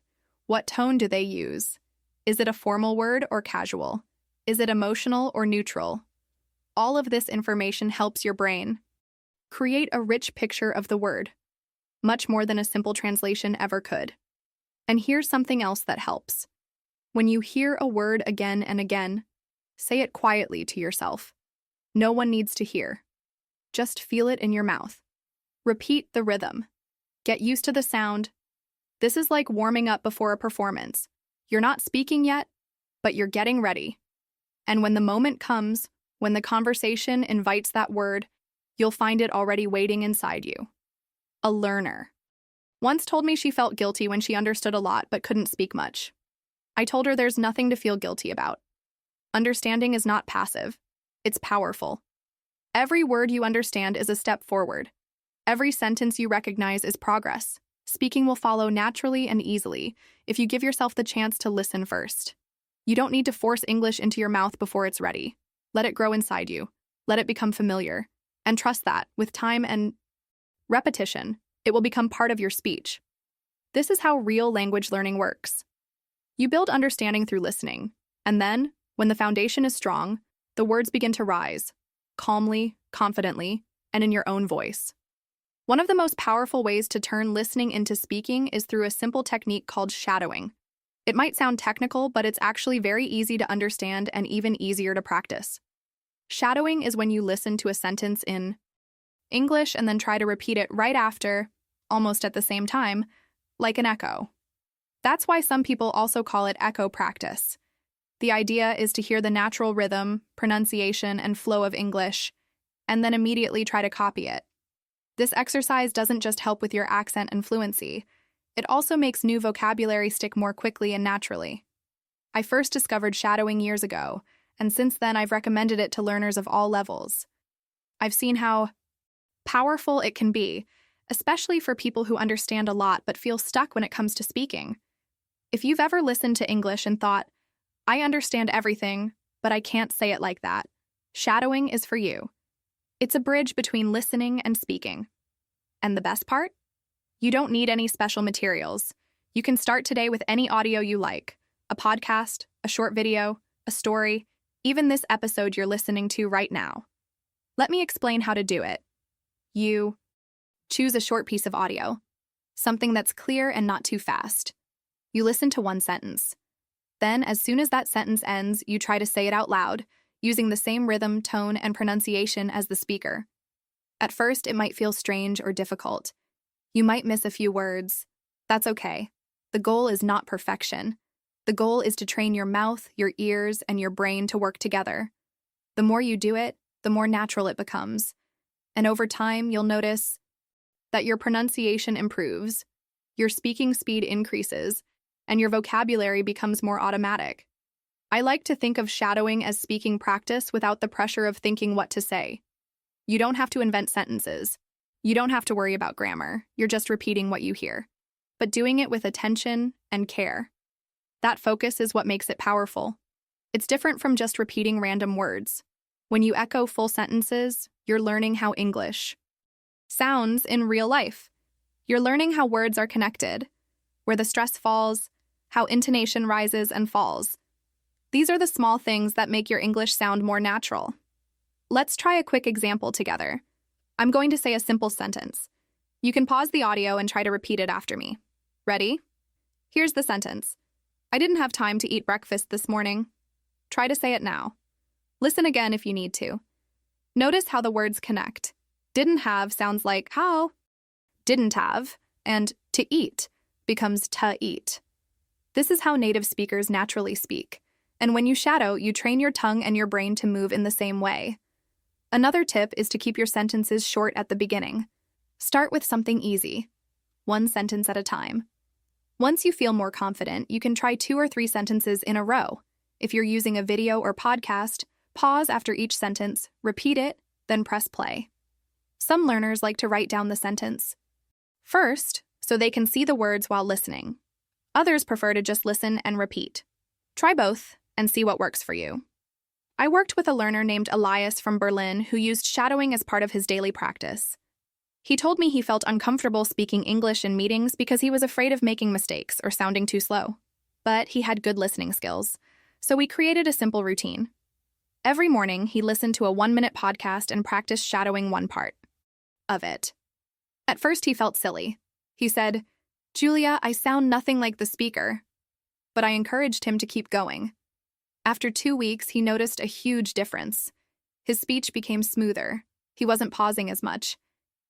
S1: What tone do they use? Is it a formal word or casual? Is it emotional or neutral? All of this information helps your brain create a rich picture of the word, much more than a simple translation ever could. And here's something else that helps. When you hear a word again and again, say it quietly to yourself. No one needs to hear. Just feel it in your mouth. Repeat the rhythm. Get used to the sound. This is like warming up before a performance. You're not speaking yet, but you're getting ready. And when the moment comes, when the conversation invites that word, you'll find it already waiting inside you. A learner once told me she felt guilty when she understood a lot but couldn't speak much. I told her there's nothing to feel guilty about. Understanding is not passive. It's powerful. Every word you understand is a step forward. Every sentence you recognize is progress. Speaking will follow naturally and easily if you give yourself the chance to listen first. You don't need to force English into your mouth before it's ready. Let it grow inside you. Let it become familiar. And trust that, with time and repetition, it will become part of your speech. This is how real language learning works. You build understanding through listening, and then, when the foundation is strong, the words begin to rise, calmly, confidently, and in your own voice. One of the most powerful ways to turn listening into speaking is through a simple technique called shadowing. It might sound technical, but it's actually very easy to understand and even easier to practice. Shadowing is when you listen to a sentence in English and then try to repeat it right after, almost at the same time, like an echo. That's why some people also call it echo practice. The idea is to hear the natural rhythm, pronunciation, and flow of English, and then immediately try to copy it. This exercise doesn't just help with your accent and fluency, it also makes new vocabulary stick more quickly and naturally. I first discovered shadowing years ago, and since then I've recommended it to learners of all levels. I've seen how powerful it can be, especially for people who understand a lot but feel stuck when it comes to speaking. If you've ever listened to English and thought, I understand everything, but I can't say it like that, shadowing is for you. It's a bridge between listening and speaking. And the best part? You don't need any special materials. You can start today with any audio you like, a podcast, a short video, a story, even this episode you're listening to right now. Let me explain how to do it. You choose a short piece of audio, something that's clear and not too fast. You listen to one sentence. Then, as soon as that sentence ends, you try to say it out loud, using the same rhythm, tone, and pronunciation as the speaker. At first, it might feel strange or difficult. You might miss a few words. That's okay. The goal is not perfection. The goal is to train your mouth, your ears, and your brain to work together. The more you do it, the more natural it becomes. And over time, you'll notice that your pronunciation improves, your speaking speed increases, and your vocabulary becomes more automatic. I like to think of shadowing as speaking practice without the pressure of thinking what to say. You don't have to invent sentences. You don't have to worry about grammar. You're just repeating what you hear, but doing it with attention and care. That focus is what makes it powerful. It's different from just repeating random words. When you echo full sentences, you're learning how English sounds in real life. You're learning how words are connected, where the stress falls, how intonation rises and falls. These are the small things that make your English sound more natural. Let's try a quick example together. I'm going to say a simple sentence. You can pause the audio and try to repeat it after me. Ready? Here's the sentence. I didn't have time to eat breakfast this morning. Try to say it now. Listen again if you need to. Notice how the words connect. Didn't have sounds like how, didn't have, and to eat becomes to eat. This is how native speakers naturally speak. And when you shadow, you train your tongue and your brain to move in the same way. Another tip is to keep your sentences short at the beginning. Start with something easy, one sentence at a time. Once you feel more confident, you can try 2 or 3 sentences in a row. If you're using a video or podcast, pause after each sentence, repeat it, then press play. Some learners like to write down the sentence first, so they can see the words while listening. Others prefer to just listen and repeat. Try both and see what works for you. I worked with a learner named Elias from Berlin who used shadowing as part of his daily practice. He told me he felt uncomfortable speaking English in meetings because he was afraid of making mistakes or sounding too slow. But he had good listening skills, so we created a simple routine. Every morning, he listened to a 1-minute podcast and practiced shadowing one part of it. At first, he felt silly. He said, "Julia, I sound nothing like the speaker." But I encouraged him to keep going. After 2 weeks, he noticed a huge difference. His speech became smoother. He wasn't pausing as much.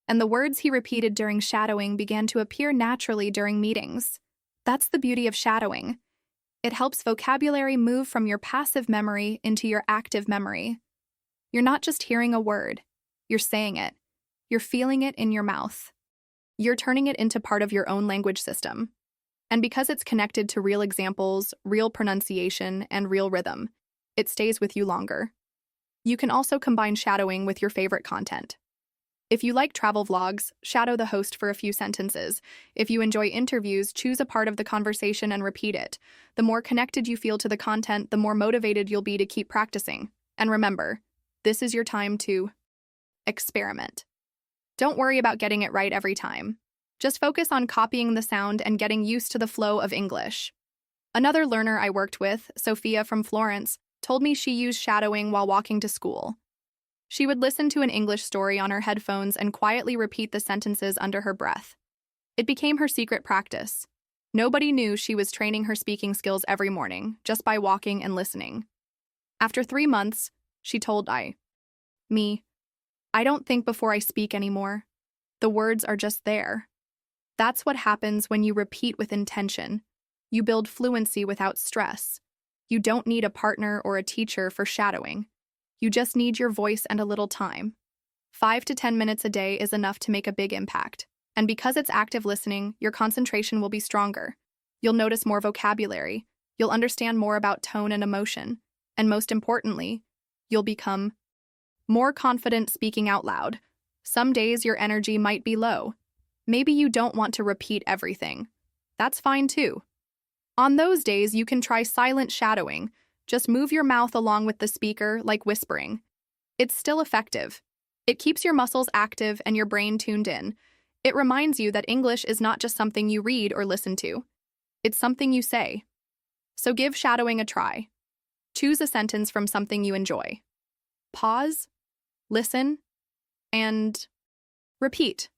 S1: And the words he repeated during shadowing began to appear naturally during meetings. That's the beauty of shadowing. It helps vocabulary move from your passive memory into your active memory. You're not just hearing a word. You're saying it. You're feeling it in your mouth. You're turning it into part of your own language system. And because it's connected to real examples, real pronunciation, and real rhythm, it stays with you longer. You can also combine shadowing with your favorite content. If you like travel vlogs, shadow the host for a few sentences. If you enjoy interviews, choose a part of the conversation and repeat it. The more connected you feel to the content, the more motivated you'll be to keep practicing. And remember, this is your time to experiment. Don't worry about getting it right every time. Just focus on copying the sound and getting used to the flow of English. Another learner I worked with, Sophia from Florence, told me she used shadowing while walking to school. She would listen to an English story on her headphones and quietly repeat the sentences under her breath. It became her secret practice. Nobody knew she was training her speaking skills every morning, just by walking and listening. After 3 months, she told me, "I don't think before I speak anymore. The words are just there." That's what happens when you repeat with intention. You build fluency without stress. You don't need a partner or a teacher for shadowing. You just need your voice and a little time. 5 to 10 minutes a day is enough to make a big impact. And because it's active listening, your concentration will be stronger. You'll notice more vocabulary. You'll understand more about tone and emotion. And most importantly, you'll become more confident speaking out loud. Some days your energy might be low. Maybe you don't want to repeat everything. That's fine too. On those days, you can try silent shadowing. Just move your mouth along with the speaker, like whispering. It's still effective. It keeps your muscles active and your brain tuned in. It reminds you that English is not just something you read or listen to. It's something you say. So give shadowing a try. Choose a sentence from something you enjoy. Pause, listen, and repeat.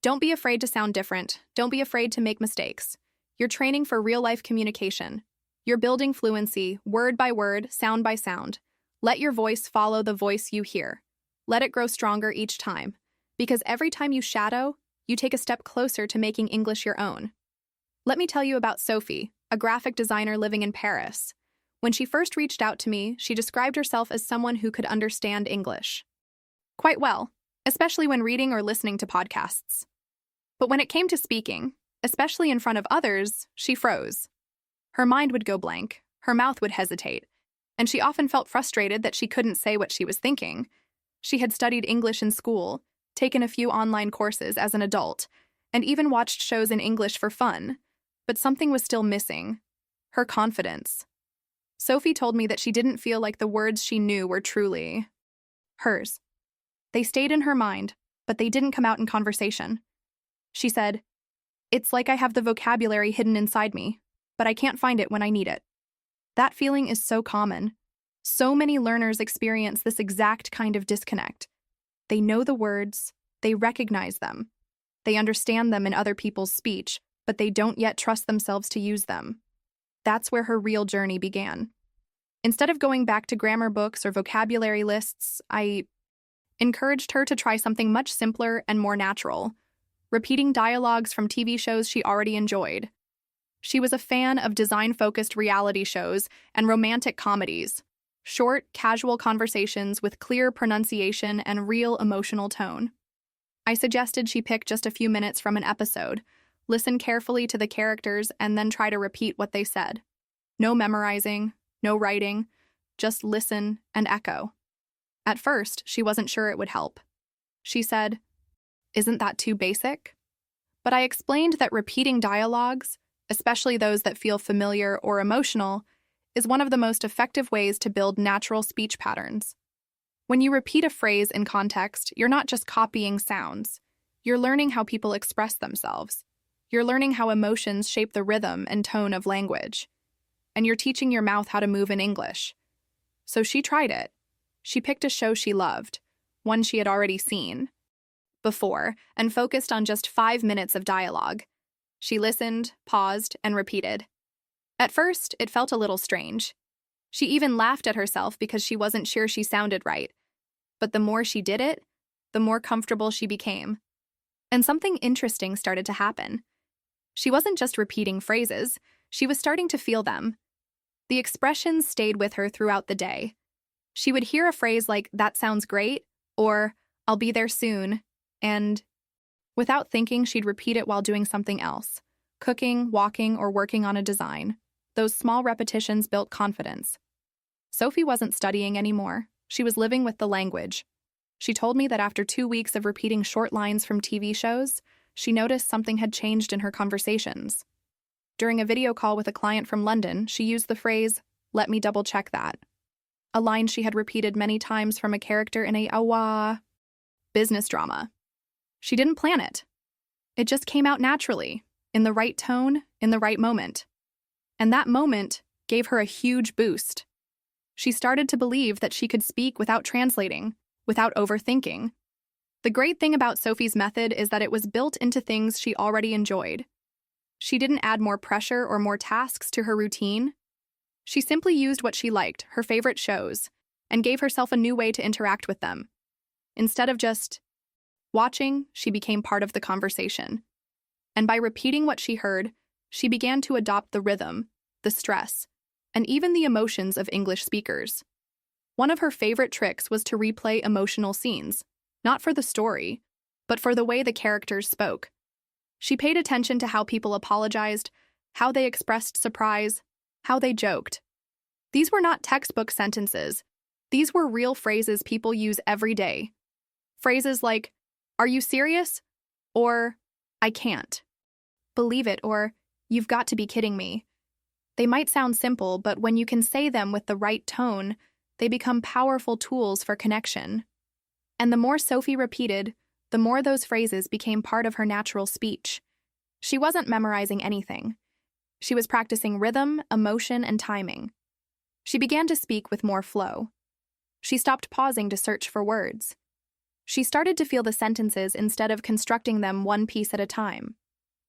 S1: Don't be afraid to sound different. Don't be afraid to make mistakes. You're training for real-life communication. You're building fluency, word by word, sound by sound. Let your voice follow the voice you hear. Let it grow stronger each time. Because every time you shadow, you take a step closer to making English your own. Let me tell you about Sophie, a graphic designer living in Paris. When she first reached out to me, she described herself as someone who could understand English quite well, especially when reading or listening to podcasts. But when it came to speaking, especially in front of others, she froze. Her mind would go blank, her mouth would hesitate, and she often felt frustrated that she couldn't say what she was thinking. She had studied English in school, taken a few online courses as an adult, and even watched shows in English for fun, but something was still missing: her confidence. Sophie told me that she didn't feel like the words she knew were truly hers. They stayed in her mind, but they didn't come out in conversation. She said, "It's like I have the vocabulary hidden inside me, but I can't find it when I need it." That feeling is so common. So many learners experience this exact kind of disconnect. They know the words, they recognize them, they understand them in other people's speech, but they don't yet trust themselves to use them. That's where her real journey began. Instead of going back to grammar books or vocabulary lists, I encouraged her to try something much simpler and more natural: repeating dialogues from TV shows she already enjoyed. She was a fan of design-focused reality shows and romantic comedies, short, casual conversations with clear pronunciation and real emotional tone. I suggested she pick just a few minutes from an episode, listen carefully to the characters, and then try to repeat what they said. No memorizing, no writing, just listen and echo. At first, she wasn't sure it would help. She said, "Isn't that too basic?" But I explained that repeating dialogues, especially those that feel familiar or emotional, is one of the most effective ways to build natural speech patterns. When you repeat a phrase in context, you're not just copying sounds. You're learning how people express themselves. You're learning how emotions shape the rhythm and tone of language. And you're teaching your mouth how to move in English. So she tried it. She picked a show she loved, one she had already seen before, and focused on just 5 minutes of dialogue. She listened, paused, and repeated. At first, it felt a little strange. She even laughed at herself because she wasn't sure she sounded right. But the more she did it, the more comfortable she became. And something interesting started to happen. She wasn't just repeating phrases, she was starting to feel them. The expressions stayed with her throughout the day. She would hear a phrase like, "That sounds great," or "I'll be there soon," and without thinking, she'd repeat it while doing something else: cooking, walking, or working on a design. Those small repetitions built confidence. Sophie wasn't studying anymore. She was living with the language. She told me that after 2 weeks of repeating short lines from TV shows, she noticed something had changed in her conversations. During a video call with a client from London, she used the phrase, "Let me double-check that," a line she had repeated many times from a character in a business drama. She didn't plan it. It just came out naturally, in the right tone, in the right moment. And that moment gave her a huge boost. She started to believe that she could speak without translating, without overthinking. The great thing about Sophie's method is that it was built into things she already enjoyed. She didn't add more pressure or more tasks to her routine. She simply used what she liked, her favorite shows, and gave herself a new way to interact with them. Instead of just watching, she became part of the conversation. And by repeating what she heard, she began to adopt the rhythm, the stress, and even the emotions of English speakers. One of her favorite tricks was to replay emotional scenes, not for the story, but for the way the characters spoke. She paid attention to how people apologized, how they expressed surprise, how they joked. These were not textbook sentences. These were real phrases people use every day. Phrases like, "Are you serious?" or I can't. Believe it, or you've got to be kidding me. They might sound simple, but when you can say them with the right tone, they become powerful tools for connection. And the more Sophie repeated, the more those phrases became part of her natural speech. She wasn't memorizing anything. She was practicing rhythm, emotion, and timing. She began to speak with more flow. She stopped pausing to search for words. She started to feel the sentences instead of constructing them one piece at a time.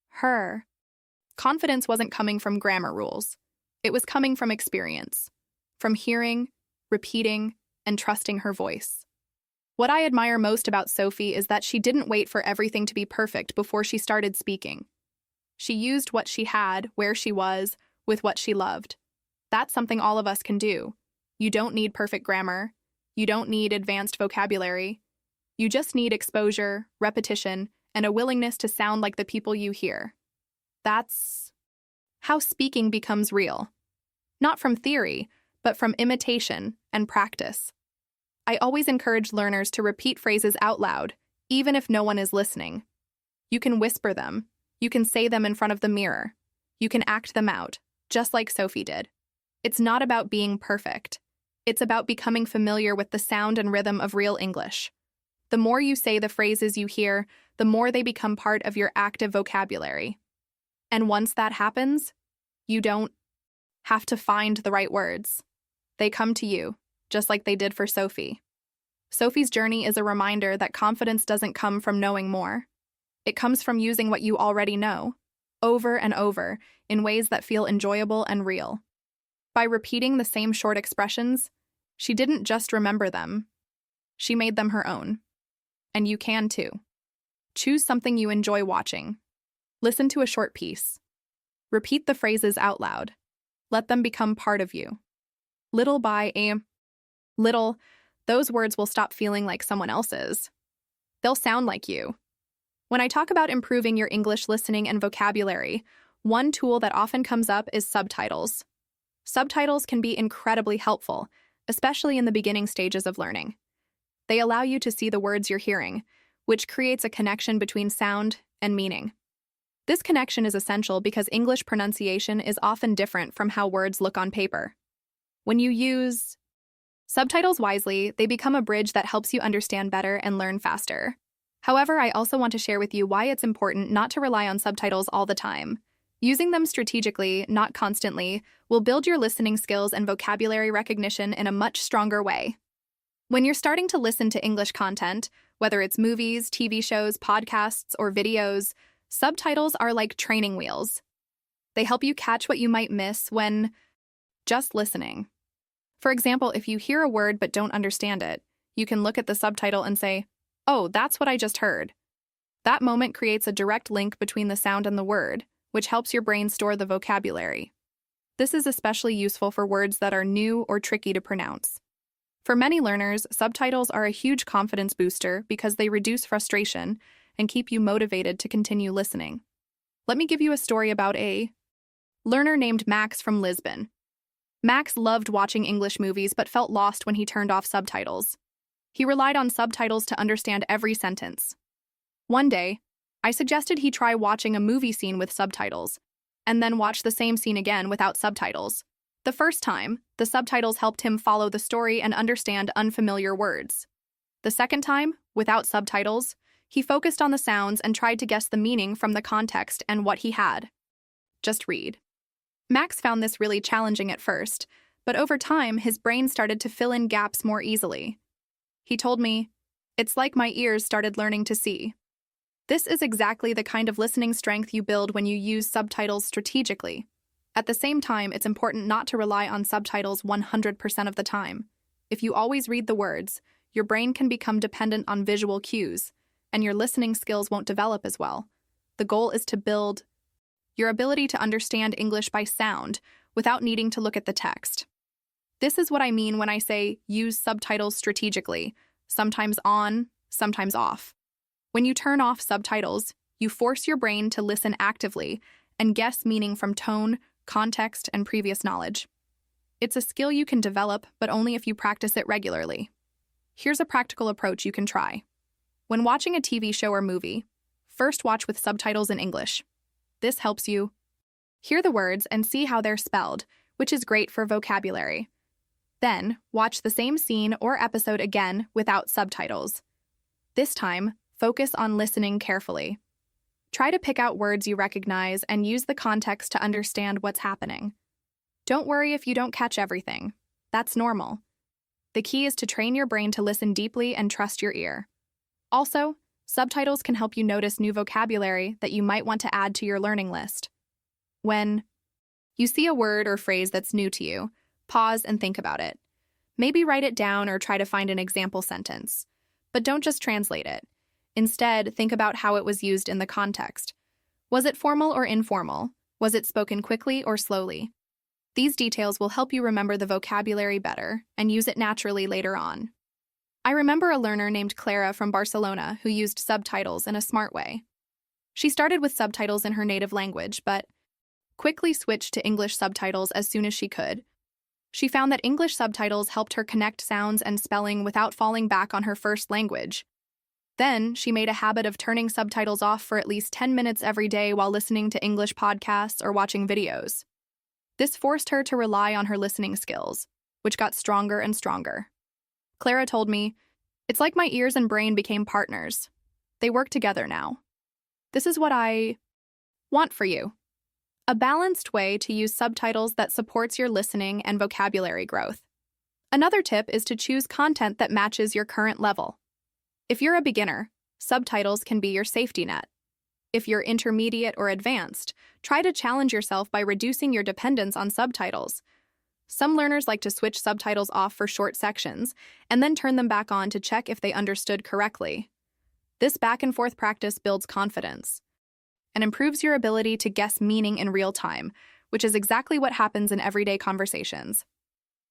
S1: Her confidence wasn't coming from grammar rules. It was coming from experience, from hearing, repeating, and trusting her voice. What I admire most about Sophie is that she didn't wait for everything to be perfect before she started speaking. She used what she had, where she was, with what she loved. That's something all of us can do. You don't need perfect grammar. You don't need advanced vocabulary. You just need exposure, repetition, and a willingness to sound like the people you hear. That's how speaking becomes real. Not from theory, but from imitation and practice. I always encourage learners to repeat phrases out loud, even if no one is listening. You can whisper them. You can say them in front of the mirror. You can act them out, just like Sophie did. It's not about being perfect. It's about becoming familiar with the sound and rhythm of real English. The more you say the phrases you hear, the more they become part of your active vocabulary. And once that happens, you don't have to find the right words. They come to you, just like they did for Sophie. Sophie's journey is a reminder that confidence doesn't come from knowing more. It comes from using what you already know, over and over, in ways that feel enjoyable and real. By repeating the same short expressions, she didn't just remember them. She made them her own. And you can too. Choose something you enjoy watching. Listen to a short piece. Repeat the phrases out loud. Let them become part of you. Little by little, those words will stop feeling like someone else's. They'll sound like you. When I talk about improving your English listening and vocabulary, one tool that often comes up is subtitles. Subtitles can be incredibly helpful, especially in the beginning stages of learning. They allow you to see the words you're hearing, which creates a connection between sound and meaning. This connection is essential because English pronunciation is often different from how words look on paper. When you use subtitles wisely, they become a bridge that helps you understand better and learn faster. However, I also want to share with you why it's important not to rely on subtitles all the time. Using them strategically, not constantly, will build your listening skills and vocabulary recognition in a much stronger way. When you're starting to listen to English content, whether it's movies, TV shows, podcasts, or videos, subtitles are like training wheels. They help you catch what you might miss when just listening. For example, if you hear a word but don't understand it, you can look at the subtitle and say, "Oh, that's what I just heard." That moment creates a direct link between the sound and the word, which helps your brain store the vocabulary. This is especially useful for words that are new or tricky to pronounce. For many learners, subtitles are a huge confidence booster because they reduce frustration and keep you motivated to continue listening. Let me give you a story about a learner named Max from Lisbon. Max loved watching English movies but felt lost when he turned off subtitles. He relied on subtitles to understand every sentence. One day, I suggested he try watching a movie scene with subtitles, and then watch the same scene again without subtitles. The first time, the subtitles helped him follow the story and understand unfamiliar words. The second time, without subtitles, he focused on the sounds and tried to guess the meaning from the context and what he had. Just read. Max found this really challenging at first, but over time, his brain started to fill in gaps more easily. He told me, "It's like my ears started learning to see." This is exactly the kind of listening strength you build when you use subtitles strategically. At the same time, it's important not to rely on subtitles 100% of the time. If you always read the words, your brain can become dependent on visual cues, and your listening skills won't develop as well. The goal is to build your ability to understand English by sound without needing to look at the text. This is what I mean when I say use subtitles strategically, sometimes on, sometimes off. When you turn off subtitles, you force your brain to listen actively and guess meaning from tone, context, and previous knowledge. It's a skill you can develop, but only if you practice it regularly. Here's a practical approach you can try. When watching a TV show or movie, First, watch with subtitles in English. This helps you hear the words and see how they're spelled, which is great for vocabulary. Then, watch the same scene or episode again without subtitles. This time, focus on listening carefully. Try to pick out words you recognize and use the context to understand what's happening. Don't worry if you don't catch everything. That's normal. The key is to train your brain to listen deeply and trust your ear. Also, subtitles can help you notice new vocabulary that you might want to add to your learning list. When you see a word or phrase that's new to you, pause and think about it. Maybe write it down or try to find an example sentence. But don't just translate it. Instead, think about how it was used in the context. Was it formal or informal? Was it spoken quickly or slowly? These details will help you remember the vocabulary better and use it naturally later on. I remember a learner named Clara from Barcelona who used subtitles in a smart way. She started with subtitles in her native language, but quickly switched to English subtitles as soon as she could. She found that English subtitles helped her connect sounds and spelling without falling back on her first language. Then, she made a habit of turning subtitles off for at least 10 minutes every day while listening to English podcasts or watching videos. This forced her to rely on her listening skills, which got stronger and stronger. Clara told me, "It's like my ears and brain became partners. They work together now. This is what I want for you." A balanced way to use subtitles that supports your listening and vocabulary growth. Another tip is to choose content that matches your current level. If you're a beginner, subtitles can be your safety net. If you're intermediate or advanced, try to challenge yourself by reducing your dependence on subtitles. Some learners like to switch subtitles off for short sections and then turn them back on to check if they understood correctly. This back-and-forth practice builds confidence and improves your ability to guess meaning in real time, which is exactly what happens in everyday conversations.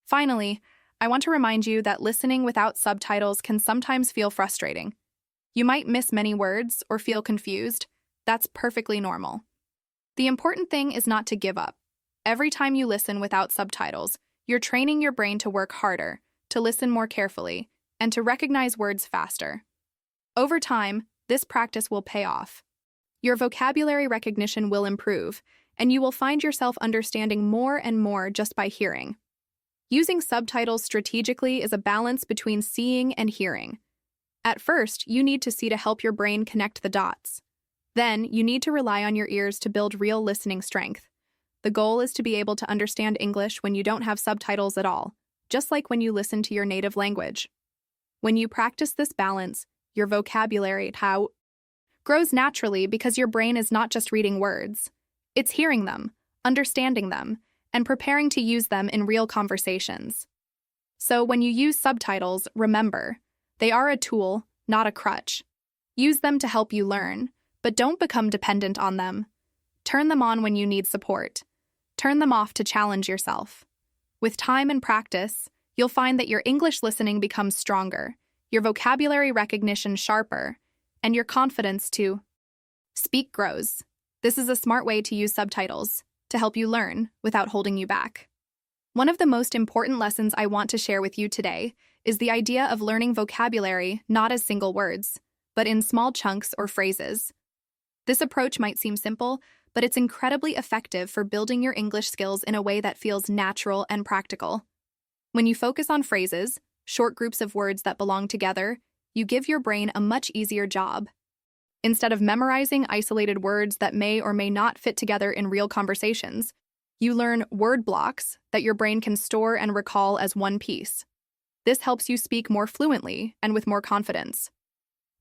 S1: Finally, I want to remind you that listening without subtitles can sometimes feel frustrating. You might miss many words or feel confused. That's perfectly normal. The important thing is not to give up. Every time you listen without subtitles, you're training your brain to work harder, to listen more carefully, and to recognize words faster. Over time, this practice will pay off. Your vocabulary recognition will improve, and you will find yourself understanding more and more just by hearing. Using subtitles strategically is a balance between seeing and hearing. At first, you need to see to help your brain connect the dots. Then, you need to rely on your ears to build real listening strength. The goal is to be able to understand English when you don't have subtitles at all, just like when you listen to your native language. When you practice this balance, your vocabulary grows naturally because your brain is not just reading words. It's hearing them, understanding them, and preparing to use them in real conversations. So when you use subtitles, remember, they are a tool, not a crutch. Use them to help you learn, but don't become dependent on them. Turn them on when you need support. Turn them off to challenge yourself. With time and practice, you'll find that your English listening becomes stronger, your vocabulary recognition sharper, and your confidence to speak grows. This is a smart way to use subtitles to help you learn without holding you back. One of the most important lessons I want to share with you today is the idea of learning vocabulary not as single words, but in small chunks or phrases. This approach might seem simple, but it's incredibly effective for building your English skills in a way that feels natural and practical. When you focus on phrases, short groups of words that belong together, you give your brain a much easier job. Instead of memorizing isolated words that may or may not fit together in real conversations, you learn word blocks that your brain can store and recall as one piece. This helps you speak more fluently and with more confidence.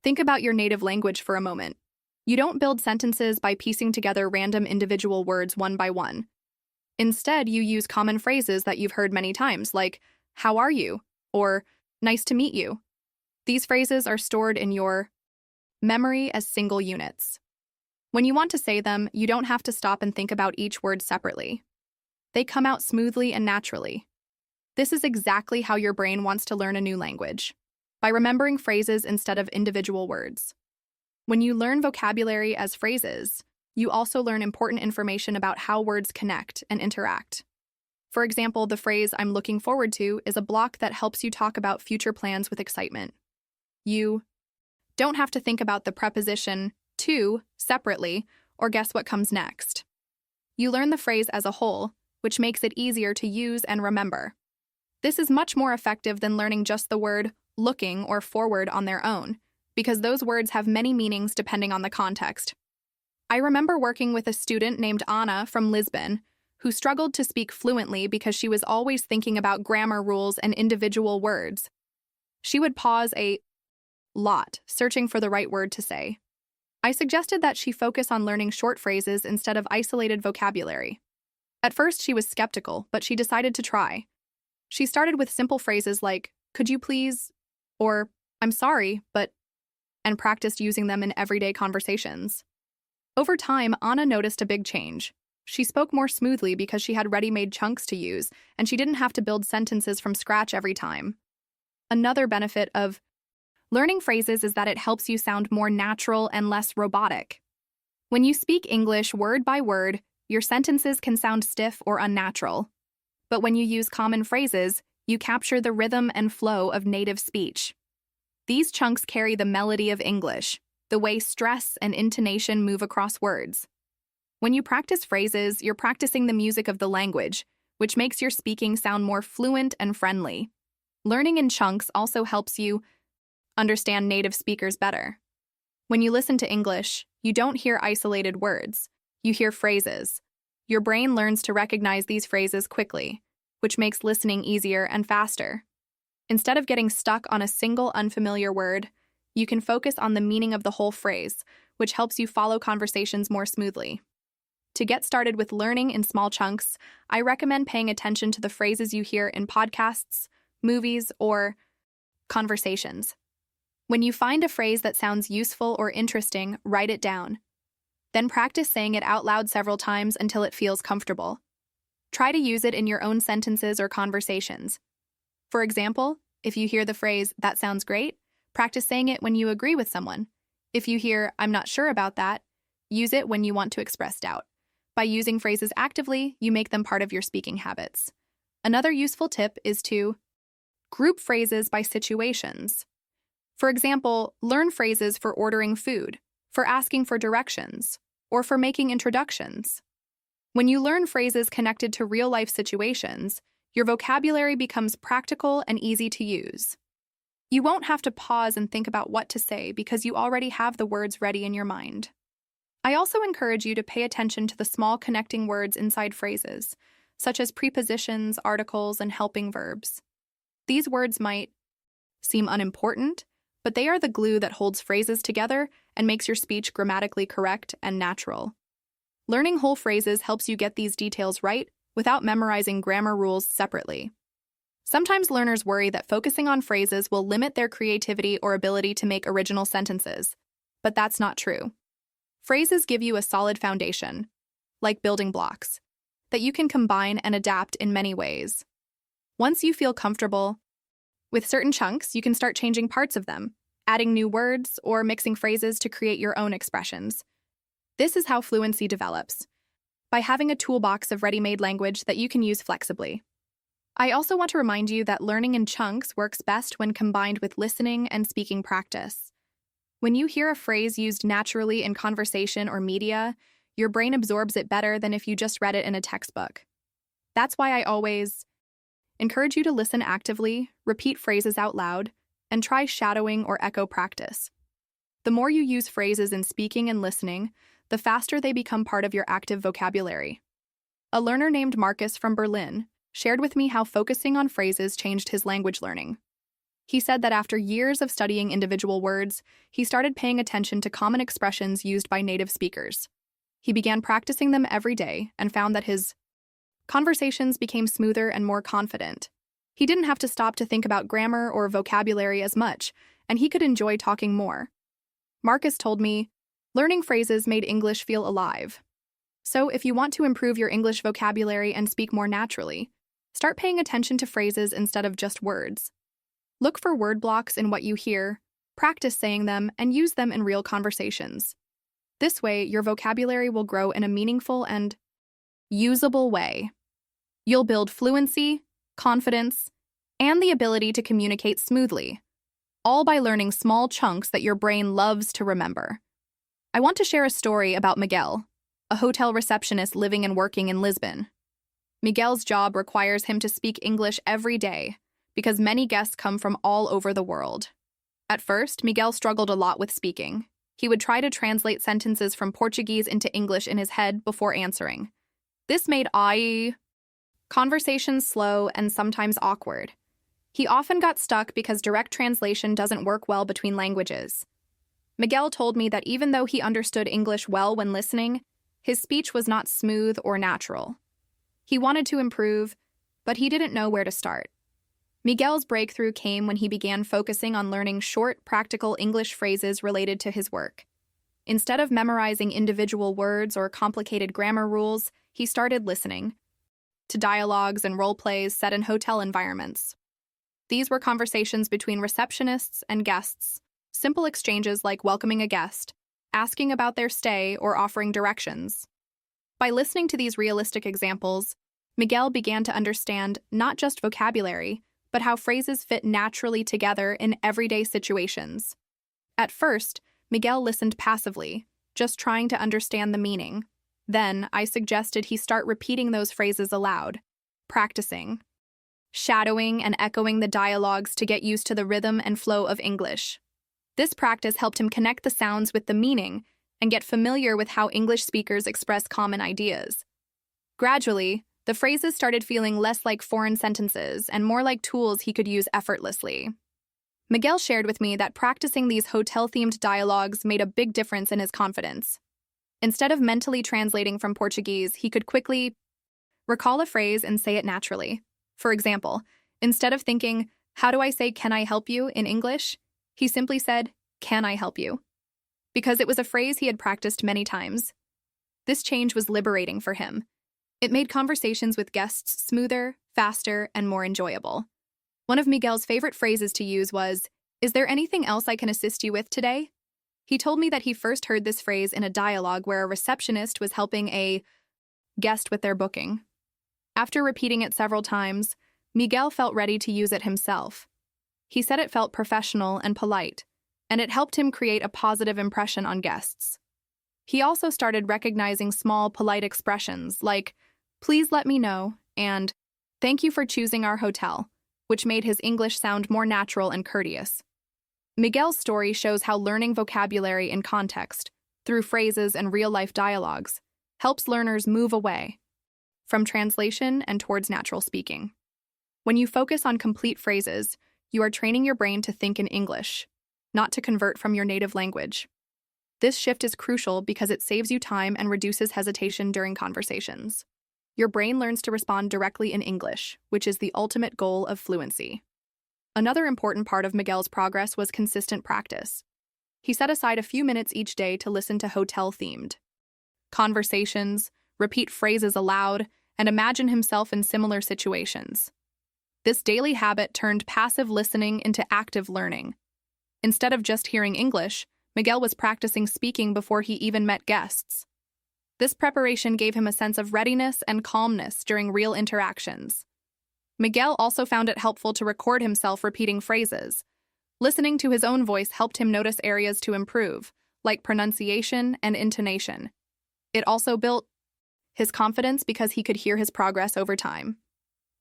S1: Think about your native language for a moment. You don't build sentences by piecing together random individual words one by one. Instead, you use common phrases that you've heard many times, like, "How are you?" or "Nice to meet you." These phrases are stored in your memory as single units. When you want to say them, you don't have to stop and think about each word separately. They come out smoothly and naturally. This is exactly how your brain wants to learn a new language, by remembering phrases instead of individual words. When you learn vocabulary as phrases, you also learn important information about how words connect and interact. For example, the phrase "I'm looking forward to" is a block that helps you talk about future plans with excitement. You don't have to think about the preposition 2 separately, or guess what comes next. You learn the phrase as a whole, which makes it easier to use and remember. This is much more effective than learning just the word looking or forward on their own, because those words have many meanings depending on the context. I remember working with a student named Anna from Lisbon who struggled to speak fluently because she was always thinking about grammar rules and individual words. She would pause a lot, searching for the right word to say. I suggested that she focus on learning short phrases instead of isolated vocabulary. At first, she was skeptical, but she decided to try. She started with simple phrases like, "Could you please?" or "I'm sorry, but," and practiced using them in everyday conversations. Over time, Anna noticed a big change. She spoke more smoothly because she had ready-made chunks to use, and she didn't have to build sentences from scratch every time. Another benefit of learning phrases is that it helps you sound more natural and less robotic. When you speak English word by word, your sentences can sound stiff or unnatural. But when you use common phrases, you capture the rhythm and flow of native speech. These chunks carry the melody of English, the way stress and intonation move across words. When you practice phrases, you're practicing the music of the language, which makes your speaking sound more fluent and friendly. Learning in chunks also helps you understand native speakers better. When you listen to English, you don't hear isolated words. You hear phrases. Your brain learns to recognize these phrases quickly, which makes listening easier and faster. Instead of getting stuck on a single unfamiliar word, you can focus on the meaning of the whole phrase, which helps you follow conversations more smoothly. To get started with learning in small chunks, I recommend paying attention to the phrases you hear in podcasts, movies, or conversations. When you find a phrase that sounds useful or interesting, write it down. Then practice saying it out loud several times until it feels comfortable. Try to use it in your own sentences or conversations. For example, if you hear the phrase, "That sounds great," practice saying it when you agree with someone. If you hear, "I'm not sure about that," use it when you want to express doubt. By using phrases actively, you make them part of your speaking habits. Another useful tip is to group phrases by situations. For example, learn phrases for ordering food, for asking for directions, or for making introductions. When you learn phrases connected to real-life situations, your vocabulary becomes practical and easy to use. You won't have to pause and think about what to say because you already have the words ready in your mind. I also encourage you to pay attention to the small connecting words inside phrases, such as prepositions, articles, and helping verbs. These words might seem unimportant, but they are the glue that holds phrases together and makes your speech grammatically correct and natural. Learning whole phrases helps you get these details right without memorizing grammar rules separately. Sometimes learners worry that focusing on phrases will limit their creativity or ability to make original sentences, but that's not true. Phrases give you a solid foundation, like building blocks, that you can combine and adapt in many ways. Once you feel comfortable with certain chunks, you can start changing parts of them, adding new words, or mixing phrases to create your own expressions. This is how fluency develops, by having a toolbox of ready-made language that you can use flexibly. I also want to remind you that learning in chunks works best when combined with listening and speaking practice. When you hear a phrase used naturally in conversation or media, your brain absorbs it better than if you just read it in a textbook. That's why I always encourage you to listen actively, repeat phrases out loud, and try shadowing or echo practice. The more you use phrases in speaking and listening, the faster they become part of your active vocabulary. A learner named Marcus from Berlin shared with me how focusing on phrases changed his language learning. He said that after years of studying individual words, he started paying attention to common expressions used by native speakers. He began practicing them every day and found that his conversations became smoother and more confident. He didn't have to stop to think about grammar or vocabulary as much, and he could enjoy talking more. Marcus told me, learning phrases made English feel alive. So if you want to improve your English vocabulary and speak more naturally, start paying attention to phrases instead of just words. Look for word blocks in what you hear, practice saying them, and use them in real conversations. This way, your vocabulary will grow in a meaningful and usable way. You'll build fluency, confidence, and the ability to communicate smoothly, all by learning small chunks that your brain loves to remember. I want to share a story about Miguel, a hotel receptionist living and working in Lisbon. Miguel's job requires him to speak English every day because many guests come from all over the world. At first, Miguel struggled a lot with speaking. He would try to translate sentences from Portuguese into English in his head before answering. This made conversations slow and sometimes awkward. He often got stuck because direct translation doesn't work well between languages. Miguel told me that even though he understood English well when listening, his speech was not smooth or natural. He wanted to improve, but he didn't know where to start. Miguel's breakthrough came when he began focusing on learning short, practical English phrases related to his work. Instead of memorizing individual words or complicated grammar rules, he started listening to dialogues and role plays set in hotel environments. These were conversations between receptionists and guests, simple exchanges like welcoming a guest, asking about their stay, or offering directions. By listening to these realistic examples, Miguel began to understand not just vocabulary, but how phrases fit naturally together in everyday situations. At first, Miguel listened passively, just trying to understand the meaning. Then, I suggested he start repeating those phrases aloud, practicing, shadowing and echoing the dialogues to get used to the rhythm and flow of English. This practice helped him connect the sounds with the meaning and get familiar with how English speakers express common ideas. Gradually, the phrases started feeling less like foreign sentences and more like tools he could use effortlessly. Miguel shared with me that practicing these hotel-themed dialogues made a big difference in his confidence. Instead of mentally translating from Portuguese, he could quickly recall a phrase and say it naturally. For example, instead of thinking, "How do I say 'can I help you' in English?" he simply said, "Can I help you?" because it was a phrase he had practiced many times. This change was liberating for him. It made conversations with guests smoother, faster, and more enjoyable. One of Miguel's favorite phrases to use was, "Is there anything else I can assist you with today?" He told me that he first heard this phrase in a dialogue where a receptionist was helping a guest with their booking. After repeating it several times, Miguel felt ready to use it himself. He said it felt professional and polite, and it helped him create a positive impression on guests. He also started recognizing small, polite expressions like, "Please let me know," and "Thank you for choosing our hotel," which made his English sound more natural and courteous. Miguel's story shows how learning vocabulary in context, through phrases and real-life dialogues, helps learners move away from translation and towards natural speaking. When you focus on complete phrases, you are training your brain to think in English, not to convert from your native language. This shift is crucial because it saves you time and reduces hesitation during conversations. Your brain learns to respond directly in English, which is the ultimate goal of fluency. Another important part of Miguel's progress was consistent practice. He set aside a few minutes each day to listen to hotel-themed conversations, repeat phrases aloud, and imagine himself in similar situations. This daily habit turned passive listening into active learning. Instead of just hearing English, Miguel was practicing speaking before he even met guests. This preparation gave him a sense of readiness and calmness during real interactions. Miguel also found it helpful to record himself repeating phrases. Listening to his own voice helped him notice areas to improve, like pronunciation and intonation. It also built his confidence because he could hear his progress over time.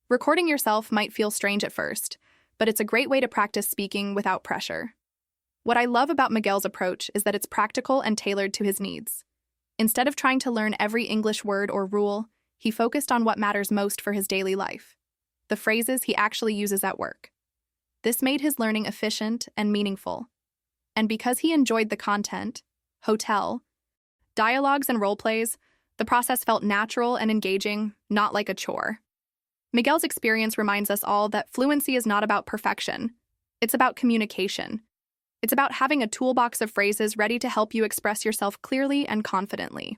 S1: Recording yourself might feel strange at first, but it's a great way to practice speaking without pressure. What I love about Miguel's approach is that it's practical and tailored to his needs. Instead of trying to learn every English word or rule, he focused on what matters most for his daily life, the phrases he actually uses at work. This made his learning efficient and meaningful. And because he enjoyed the content, hotel, dialogues, and role plays, the process felt natural and engaging, not like a chore. Miguel's experience reminds us all that fluency is not about perfection. It's about communication. It's about having a toolbox of phrases ready to help you express yourself clearly and confidently.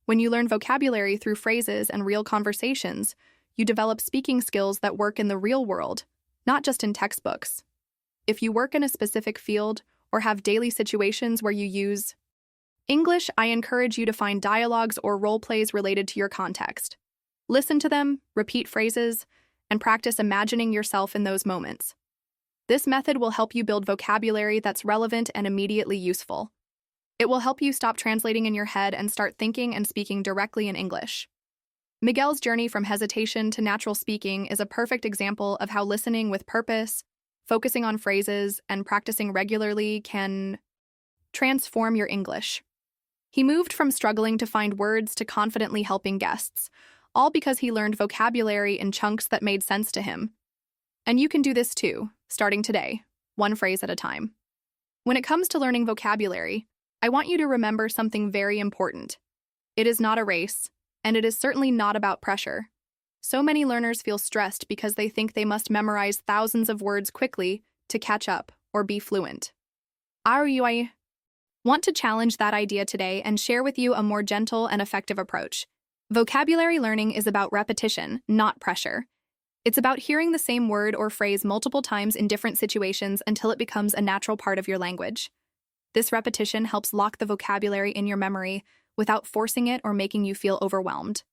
S1: When you learn vocabulary through phrases and real conversations, you develop speaking skills that work in the real world, not just in textbooks. If you work in a specific field or have daily situations where you use English, I encourage you to find dialogues or role plays related to your context. Listen to them, repeat phrases, and practice imagining yourself in those moments. This method will help you build vocabulary that's relevant and immediately useful. It will help you stop translating in your head and start thinking and speaking directly in English. Miguel's journey from hesitation to natural speaking is a perfect example of how listening with purpose, focusing on phrases, and practicing regularly can transform your English. He moved from struggling to find words to confidently helping guests, all because he learned vocabulary in chunks that made sense to him. And you can do this too, starting today, one phrase at a time. When it comes to learning vocabulary, I want you to remember something very important. It is not a race, and it is certainly not about pressure. So many learners feel stressed because they think they must memorize thousands of words quickly to catch up or be fluent. I want to challenge that idea today and share with you a more gentle and effective approach. Vocabulary learning is about repetition, not pressure. It's about hearing the same word or phrase multiple times in different situations until it becomes a natural part of your language. This repetition helps lock the vocabulary in your memory without forcing it or making you feel overwhelmed.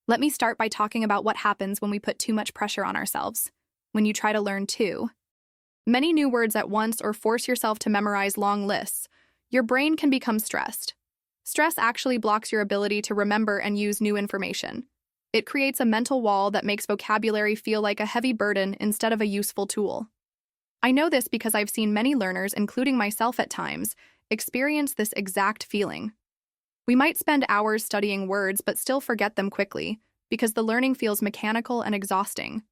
S1: Let me start by talking about what happens when we put too much pressure on ourselves. When you try to learn too many new words at once or force yourself to memorize long lists, your brain can become stressed. Stress actually blocks your ability to remember and use new information. It creates a mental wall that makes vocabulary feel like a heavy burden instead of a useful tool. I know this because I've seen many learners, including myself at times, experience this exact feeling. We might spend hours studying words but still forget them quickly because the learning feels mechanical and exhausting.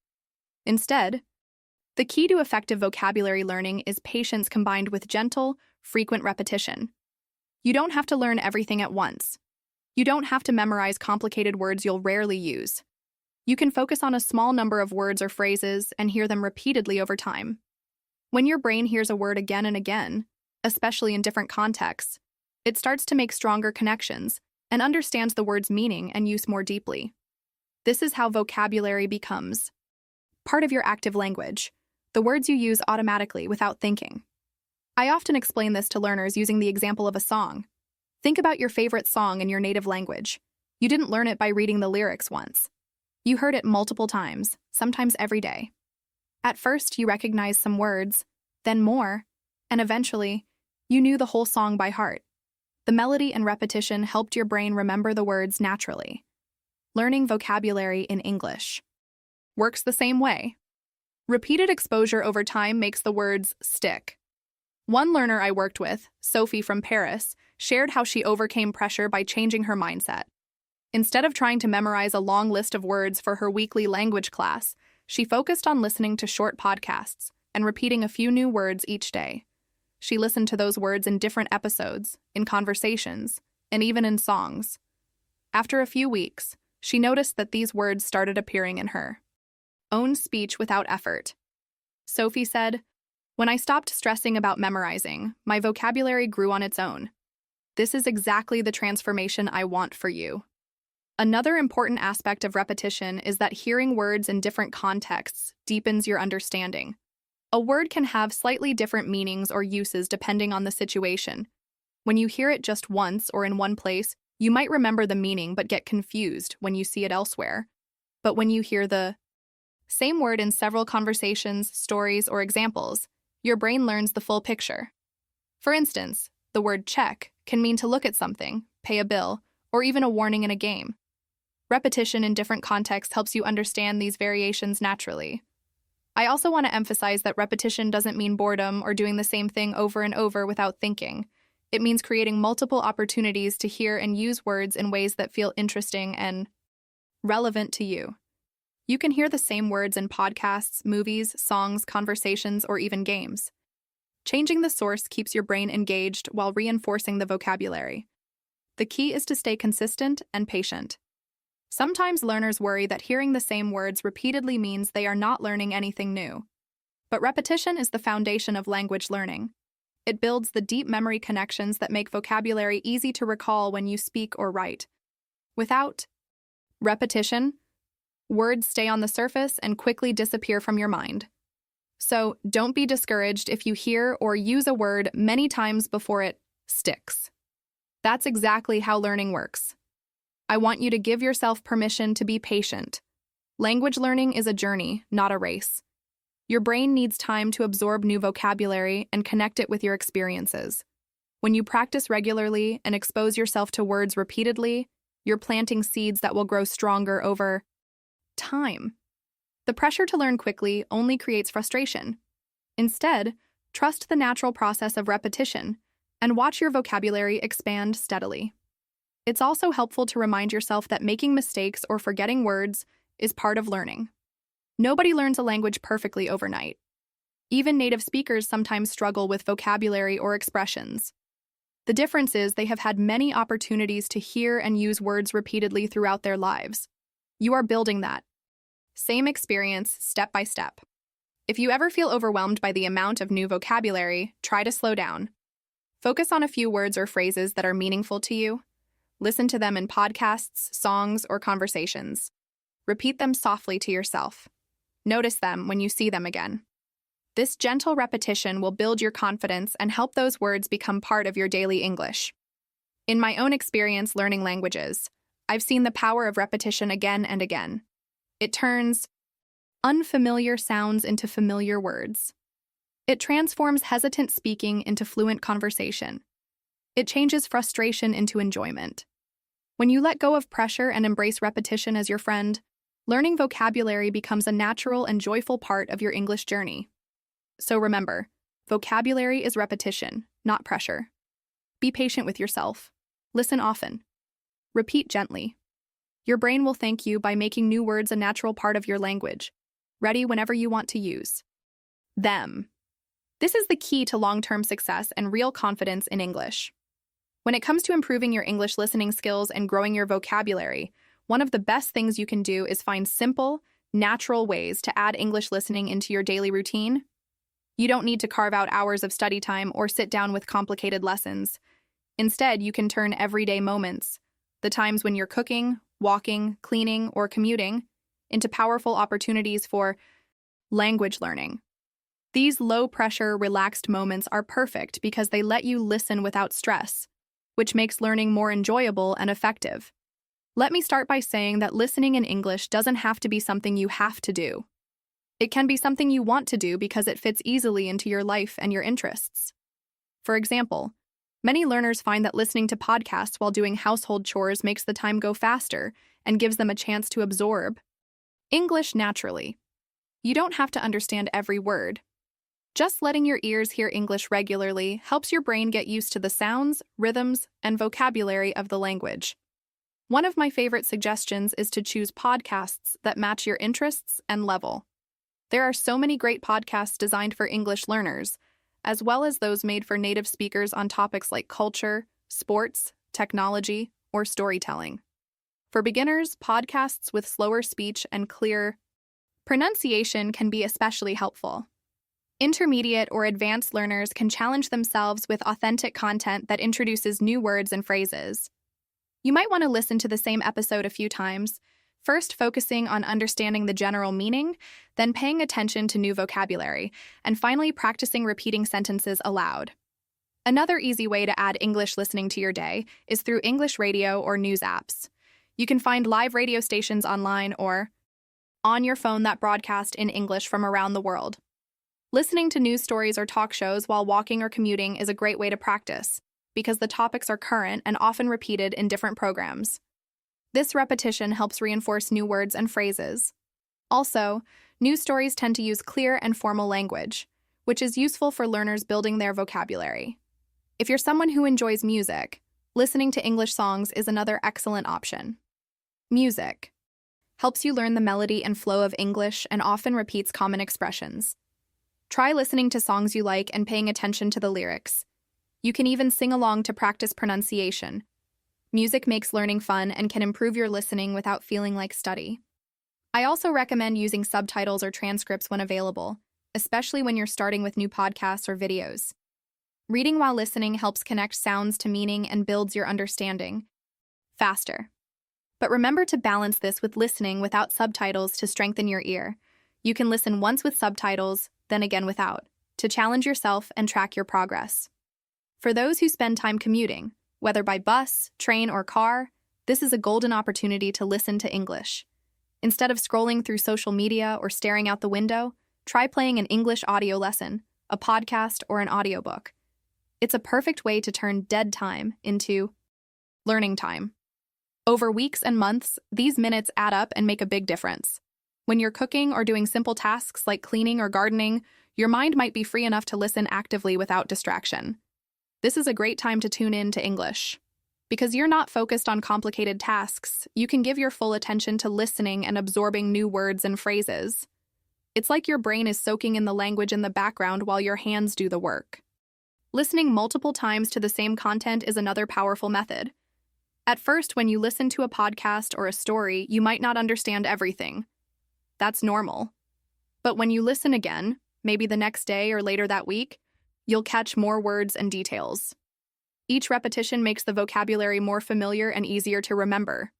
S1: Instead, the key to effective vocabulary learning is patience combined with gentle, frequent repetition. You don't have to learn everything at once. You don't have to memorize complicated words you'll rarely use. You can focus on a small number of words or phrases and hear them repeatedly over time. When your brain hears a word again and again, especially in different contexts, it starts to make stronger connections and understands the word's meaning and use more deeply. This is how vocabulary becomes part of your active language, the words you use automatically without thinking. I often explain this to learners using the example of a song. Think about your favorite song in your native language. You didn't learn it by reading the lyrics once. You heard it multiple times, sometimes every day. At first, you recognized some words, then more, and eventually, you knew the whole song by heart. The melody and repetition helped your brain remember the words naturally. Learning vocabulary in English works the same way. Repeated exposure over time makes the words stick. One learner I worked with, Sophie from Paris, shared how she overcame pressure by changing her mindset. Instead of trying to memorize a long list of words for her weekly language class, she focused on listening to short podcasts and repeating a few new words each day. She listened to those words in different episodes, in conversations, and even in songs. After a few weeks, she noticed that these words started appearing in her own speech without effort. Sophie said, "When I stopped stressing about memorizing, my vocabulary grew on its own. This is exactly the transformation I want for you." Another important aspect of repetition is that hearing words in different contexts deepens your understanding. A word can have slightly different meanings or uses depending on the situation. When you hear it just once or in one place, you might remember the meaning but get confused when you see it elsewhere. But when you hear the same word in several conversations, stories, or examples, your brain learns the full picture. For instance, the word check can mean to look at something, pay a bill, or even a warning in a game. Repetition in different contexts helps you understand these variations naturally. I also want to emphasize that repetition doesn't mean boredom or doing the same thing over and over without thinking. It means creating multiple opportunities to hear and use words in ways that feel interesting and relevant to you. You can hear the same words in podcasts, movies, songs, conversations, or even games. Changing the source keeps your brain engaged while reinforcing the vocabulary. The key is to stay consistent and patient. Sometimes learners worry that hearing the same words repeatedly means they are not learning anything new. But repetition is the foundation of language learning. It builds the deep memory connections that make vocabulary easy to recall when you speak or write. Without repetition, words stay on the surface and quickly disappear from your mind. So don't be discouraged if you hear or use a word many times before it sticks. That's exactly how learning works. I want you to give yourself permission to be patient. Language learning is a journey, not a race. Your brain needs time to absorb new vocabulary and connect it with your experiences. When you practice regularly and expose yourself to words repeatedly, you're planting seeds that will grow stronger over time. The pressure to learn quickly only creates frustration. Instead, trust the natural process of repetition and watch your vocabulary expand steadily. It's also helpful to remind yourself that making mistakes or forgetting words is part of learning. Nobody learns a language perfectly overnight. Even native speakers sometimes struggle with vocabulary or expressions. The difference is they have had many opportunities to hear and use words repeatedly throughout their lives. You are building that. Same experience, step by step. If you ever feel overwhelmed by the amount of new vocabulary, try to slow down. Focus on a few words or phrases that are meaningful to you. Listen to them in podcasts, songs, or conversations. Repeat them softly to yourself. Notice them when you see them again. This gentle repetition will build your confidence and help those words become part of your daily English. In my own experience learning languages, I've seen the power of repetition again and again. It turns unfamiliar sounds into familiar words. It transforms hesitant speaking into fluent conversation. It changes frustration into enjoyment. When you let go of pressure and embrace repetition as your friend, learning vocabulary becomes a natural and joyful part of your English journey. So remember, vocabulary is repetition, not pressure. Be patient with yourself. Listen often. Repeat gently. Your brain will thank you by making new words a natural part of your language, ready whenever you want to use them. This is the key to long-term success and real confidence in English. When it comes to improving your English listening skills and growing your vocabulary, one of the best things you can do is find simple, natural ways to add English listening into your daily routine. You don't need to carve out hours of study time or sit down with complicated lessons. Instead, you can turn everyday moments, the times when you're cooking, walking, cleaning, or commuting, into powerful opportunities for language learning. These low-pressure, relaxed moments are perfect because they let you listen without stress, which makes learning more enjoyable and effective. Let me start by saying that listening in English doesn't have to be something you have to do. It can be something you want to do because it fits easily into your life and your interests. For example, many learners find that listening to podcasts while doing household chores makes the time go faster and gives them a chance to absorb English naturally. You don't have to understand every word. Just letting your ears hear English regularly helps your brain get used to the sounds, rhythms, and vocabulary of the language. One of my favorite suggestions is to choose podcasts that match your interests and level. There are so many great podcasts designed for English learners, as well as those made for native speakers on topics like culture, sports, technology, or storytelling. For beginners, podcasts with slower speech and clear pronunciation can be especially helpful. Intermediate or advanced learners can challenge themselves with authentic content that introduces new words and phrases. You might want to listen to the same episode a few times, first focusing on understanding the general meaning, then paying attention to new vocabulary, and finally practicing repeating sentences aloud. Another easy way to add English listening to your day is through English radio or news apps. You can find live radio stations online or on your phone that broadcast in English from around the world. Listening to news stories or talk shows while walking or commuting is a great way to practice, because the topics are current and often repeated in different programs. This repetition helps reinforce new words and phrases. Also, news stories tend to use clear and formal language, which is useful for learners building their vocabulary. If you're someone who enjoys music, listening to English songs is another excellent option. Music helps you learn the melody and flow of English and often repeats common expressions. Try listening to songs you like and paying attention to the lyrics. You can even sing along to practice pronunciation. Music makes learning fun and can improve your listening without feeling like study. I also recommend using subtitles or transcripts when available, especially when you're starting with new podcasts or videos. Reading while listening helps connect sounds to meaning and builds your understanding faster. But remember to balance this with listening without subtitles to strengthen your ear. You can listen once with subtitles, then again without, to challenge yourself and track your progress. For those who spend time commuting, whether by bus, train, or car, this is a golden opportunity to listen to English. Instead of scrolling through social media or staring out the window, try playing an English audio lesson, a podcast, or an audiobook. It's a perfect way to turn dead time into learning time. Over weeks and months, these minutes add up and make a big difference. When you're cooking or doing simple tasks like cleaning or gardening, your mind might be free enough to listen actively without distraction. This is a great time to tune in to English. Because you're not focused on complicated tasks, you can give your full attention to listening and absorbing new words and phrases. It's like your brain is soaking in the language in the background while your hands do the work. Listening multiple times to the same content is another powerful method. At first, when you listen to a podcast or a story, you might not understand everything. That's normal. But when you listen again, maybe the next day or later that week, you'll catch more words and details. Each repetition makes the vocabulary more familiar and easier to remember.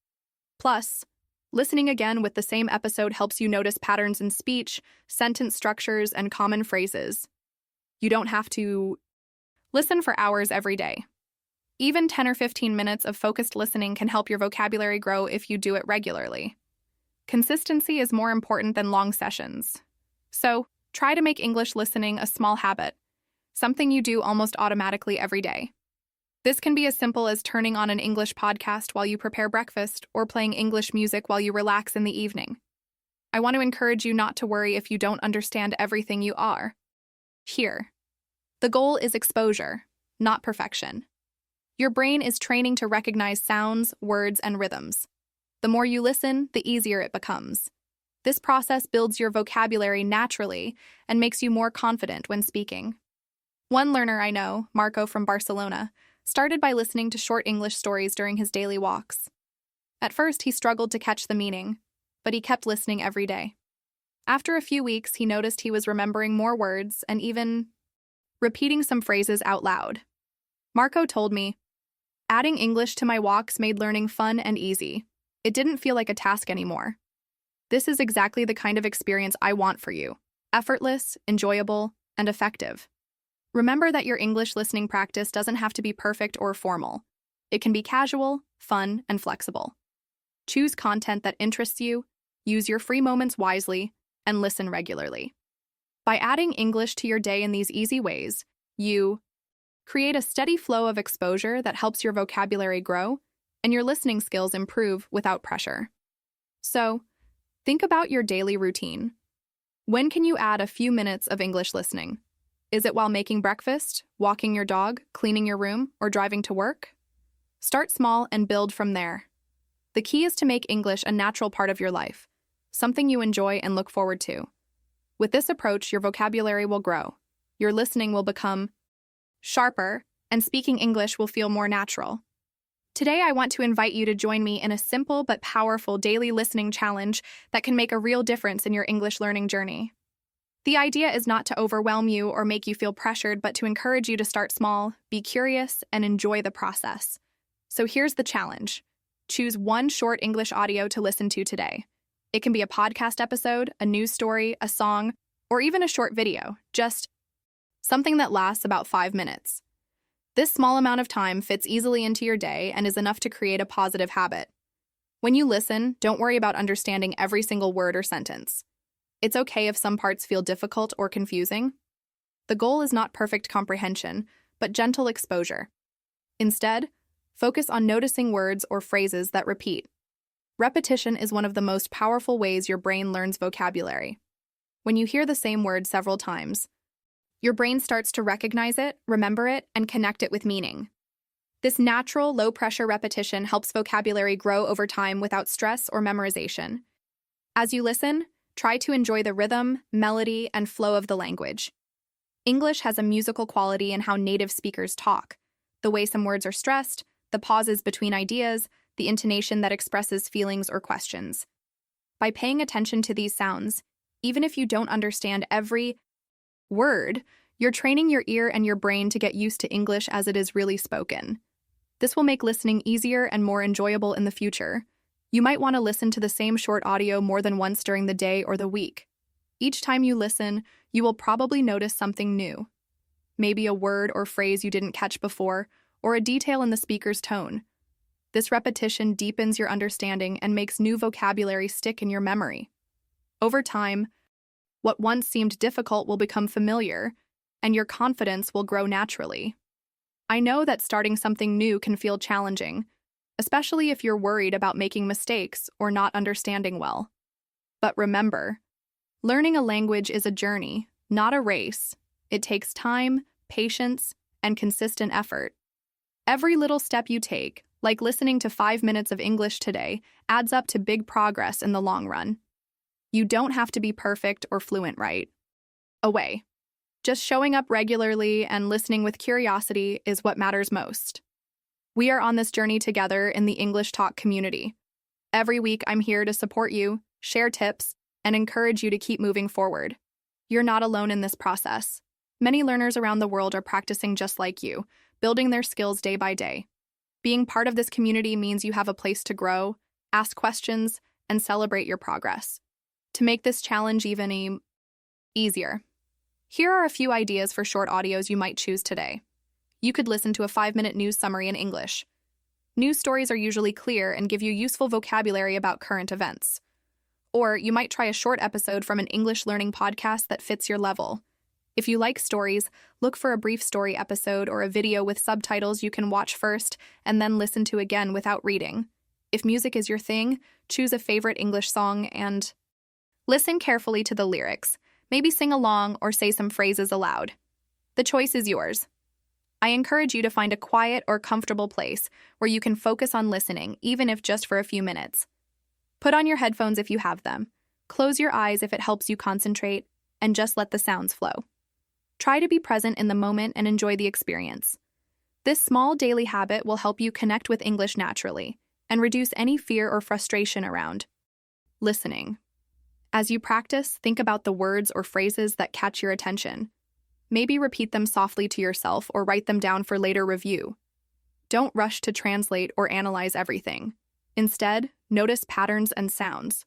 S1: Plus, listening again with the same episode helps you notice patterns in speech, sentence structures, and common phrases. You don't have to listen for hours every day. Even 10 or 15 minutes of focused listening can help your vocabulary grow if you do it regularly. Consistency is more important than long sessions. So, try to make English listening a small habit, something you do almost automatically every day. This can be as simple as turning on an English podcast while you prepare breakfast or playing English music while you relax in the evening. I want to encourage you not to worry if you don't understand everything you are. Here, the goal is exposure, not perfection. Your brain is training to recognize sounds, words, and rhythms. The more you listen, the easier it becomes. This process builds your vocabulary naturally and makes you more confident when speaking. One learner I know, Marco from Barcelona, started by listening to short English stories during his daily walks. At first, he struggled to catch the meaning, but he kept listening every day. After a few weeks, he noticed he was remembering more words and even repeating some phrases out loud. Marco told me, "Adding English to my walks made learning fun and easy. It didn't feel like a task anymore." This is exactly the kind of experience I want for you: effortless, enjoyable, and effective. Remember that your English listening practice doesn't have to be perfect or formal. It can be casual, fun, and flexible. Choose content that interests you, use your free moments wisely, and listen regularly. By adding English to your day in these easy ways, you create a steady flow of exposure that helps your vocabulary grow and your listening skills improve without pressure. So, think about your daily routine. When can you add a few minutes of English listening? Is it while making breakfast, walking your dog, cleaning your room, or driving to work? Start small and build from there. The key is to make English a natural part of your life, something you enjoy and look forward to. With this approach, your vocabulary will grow, your listening will become sharper, and speaking English will feel more natural. Today, I want to invite you to join me in a simple but powerful daily listening challenge that can make a real difference in your English learning journey. The idea is not to overwhelm you or make you feel pressured, but to encourage you to start small, be curious, and enjoy the process. So here's the challenge. Choose one short English audio to listen to today. It can be a podcast episode, a news story, a song, or even a short video, just something that lasts about 5 minutes. This small amount of time fits easily into your day and is enough to create a positive habit. When you listen, don't worry about understanding every single word or sentence. It's okay if some parts feel difficult or confusing. The goal is not perfect comprehension, but gentle exposure. Instead, focus on noticing words or phrases that repeat. Repetition is one of the most powerful ways your brain learns vocabulary. When you hear the same word several times, your brain starts to recognize it, remember it, and connect it with meaning. This natural, low-pressure repetition helps vocabulary grow over time without stress or memorization. As you listen, try to enjoy the rhythm, melody, and flow of the language. English has a musical quality in how native speakers talk, the way some words are stressed, the pauses between ideas, the intonation that expresses feelings or questions. By paying attention to these sounds, even if you don't understand every word, you're training your ear and your brain to get used to English as it is really spoken. This will make listening easier and more enjoyable in the future. You might want to listen to the same short audio more than once during the day or the week. Each time you listen, you will probably notice something new. Maybe a word or phrase you didn't catch before, or a detail in the speaker's tone. This repetition deepens your understanding and makes new vocabulary stick in your memory. Over time, what once seemed difficult will become familiar, and your confidence will grow naturally. I know that starting something new can feel challenging, especially if you're worried about making mistakes or not understanding well. But remember, learning a language is a journey, not a race. It takes time, patience, and consistent effort. Every little step you take, like listening to 5 minutes of English today, adds up to big progress in the long run. You don't have to be perfect or fluent right away. Just showing up regularly and listening with curiosity is what matters most. We are on this journey together in the English Talk community. Every week, I'm here to support you, share tips, and encourage you to keep moving forward. You're not alone in this process. Many learners around the world are practicing just like you, building their skills day by day. Being part of this community means you have a place to grow, ask questions, and celebrate your progress. To make this challenge even easier, here are a few ideas for short audios you might choose today. You could listen to a 5-minute news summary in English. News stories are usually clear and give you useful vocabulary about current events. Or you might try a short episode from an English learning podcast that fits your level. If you like stories, look for a brief story episode or a video with subtitles you can watch first and then listen to again without reading. If music is your thing, choose a favorite English song and listen carefully to the lyrics. Maybe sing along or say some phrases aloud. The choice is yours. I encourage you to find a quiet or comfortable place where you can focus on listening, even if just for a few minutes. Put on your headphones if you have them. Close your eyes if it helps you concentrate, and just let the sounds flow. Try to be present in the moment and enjoy the experience. This small daily habit will help you connect with English naturally and reduce any fear or frustration around listening. As you practice, think about the words or phrases that catch your attention. Maybe repeat them softly to yourself or write them down for later review. Don't rush to translate or analyze everything. Instead, notice patterns and sounds.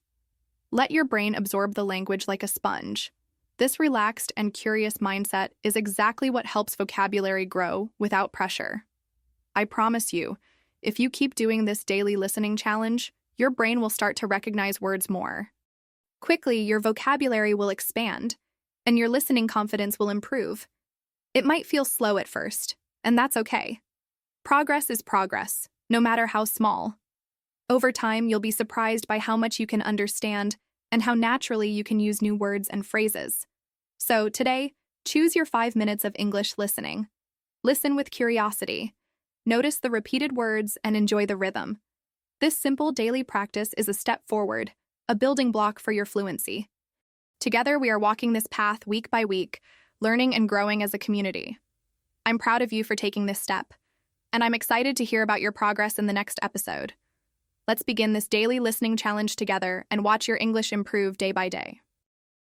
S1: Let your brain absorb the language like a sponge. This relaxed and curious mindset is exactly what helps vocabulary grow without pressure. I promise you, if you keep doing this daily listening challenge, your brain will start to recognize words more. Quickly, your vocabulary will expand, and your listening confidence will improve. It might feel slow at first, and that's okay. Progress is progress, no matter how small. Over time, you'll be surprised by how much you can understand and how naturally you can use new words and phrases. So today, choose your 5 minutes of English listening. Listen with curiosity. Notice the repeated words and enjoy the rhythm. This simple daily practice is a step forward, a building block for your fluency. Together, we are walking this path week by week, learning and growing as a community. I'm proud of you for taking this step, and I'm excited to hear about your progress in the next episode. Let's begin this daily listening challenge together and watch your English improve day by day.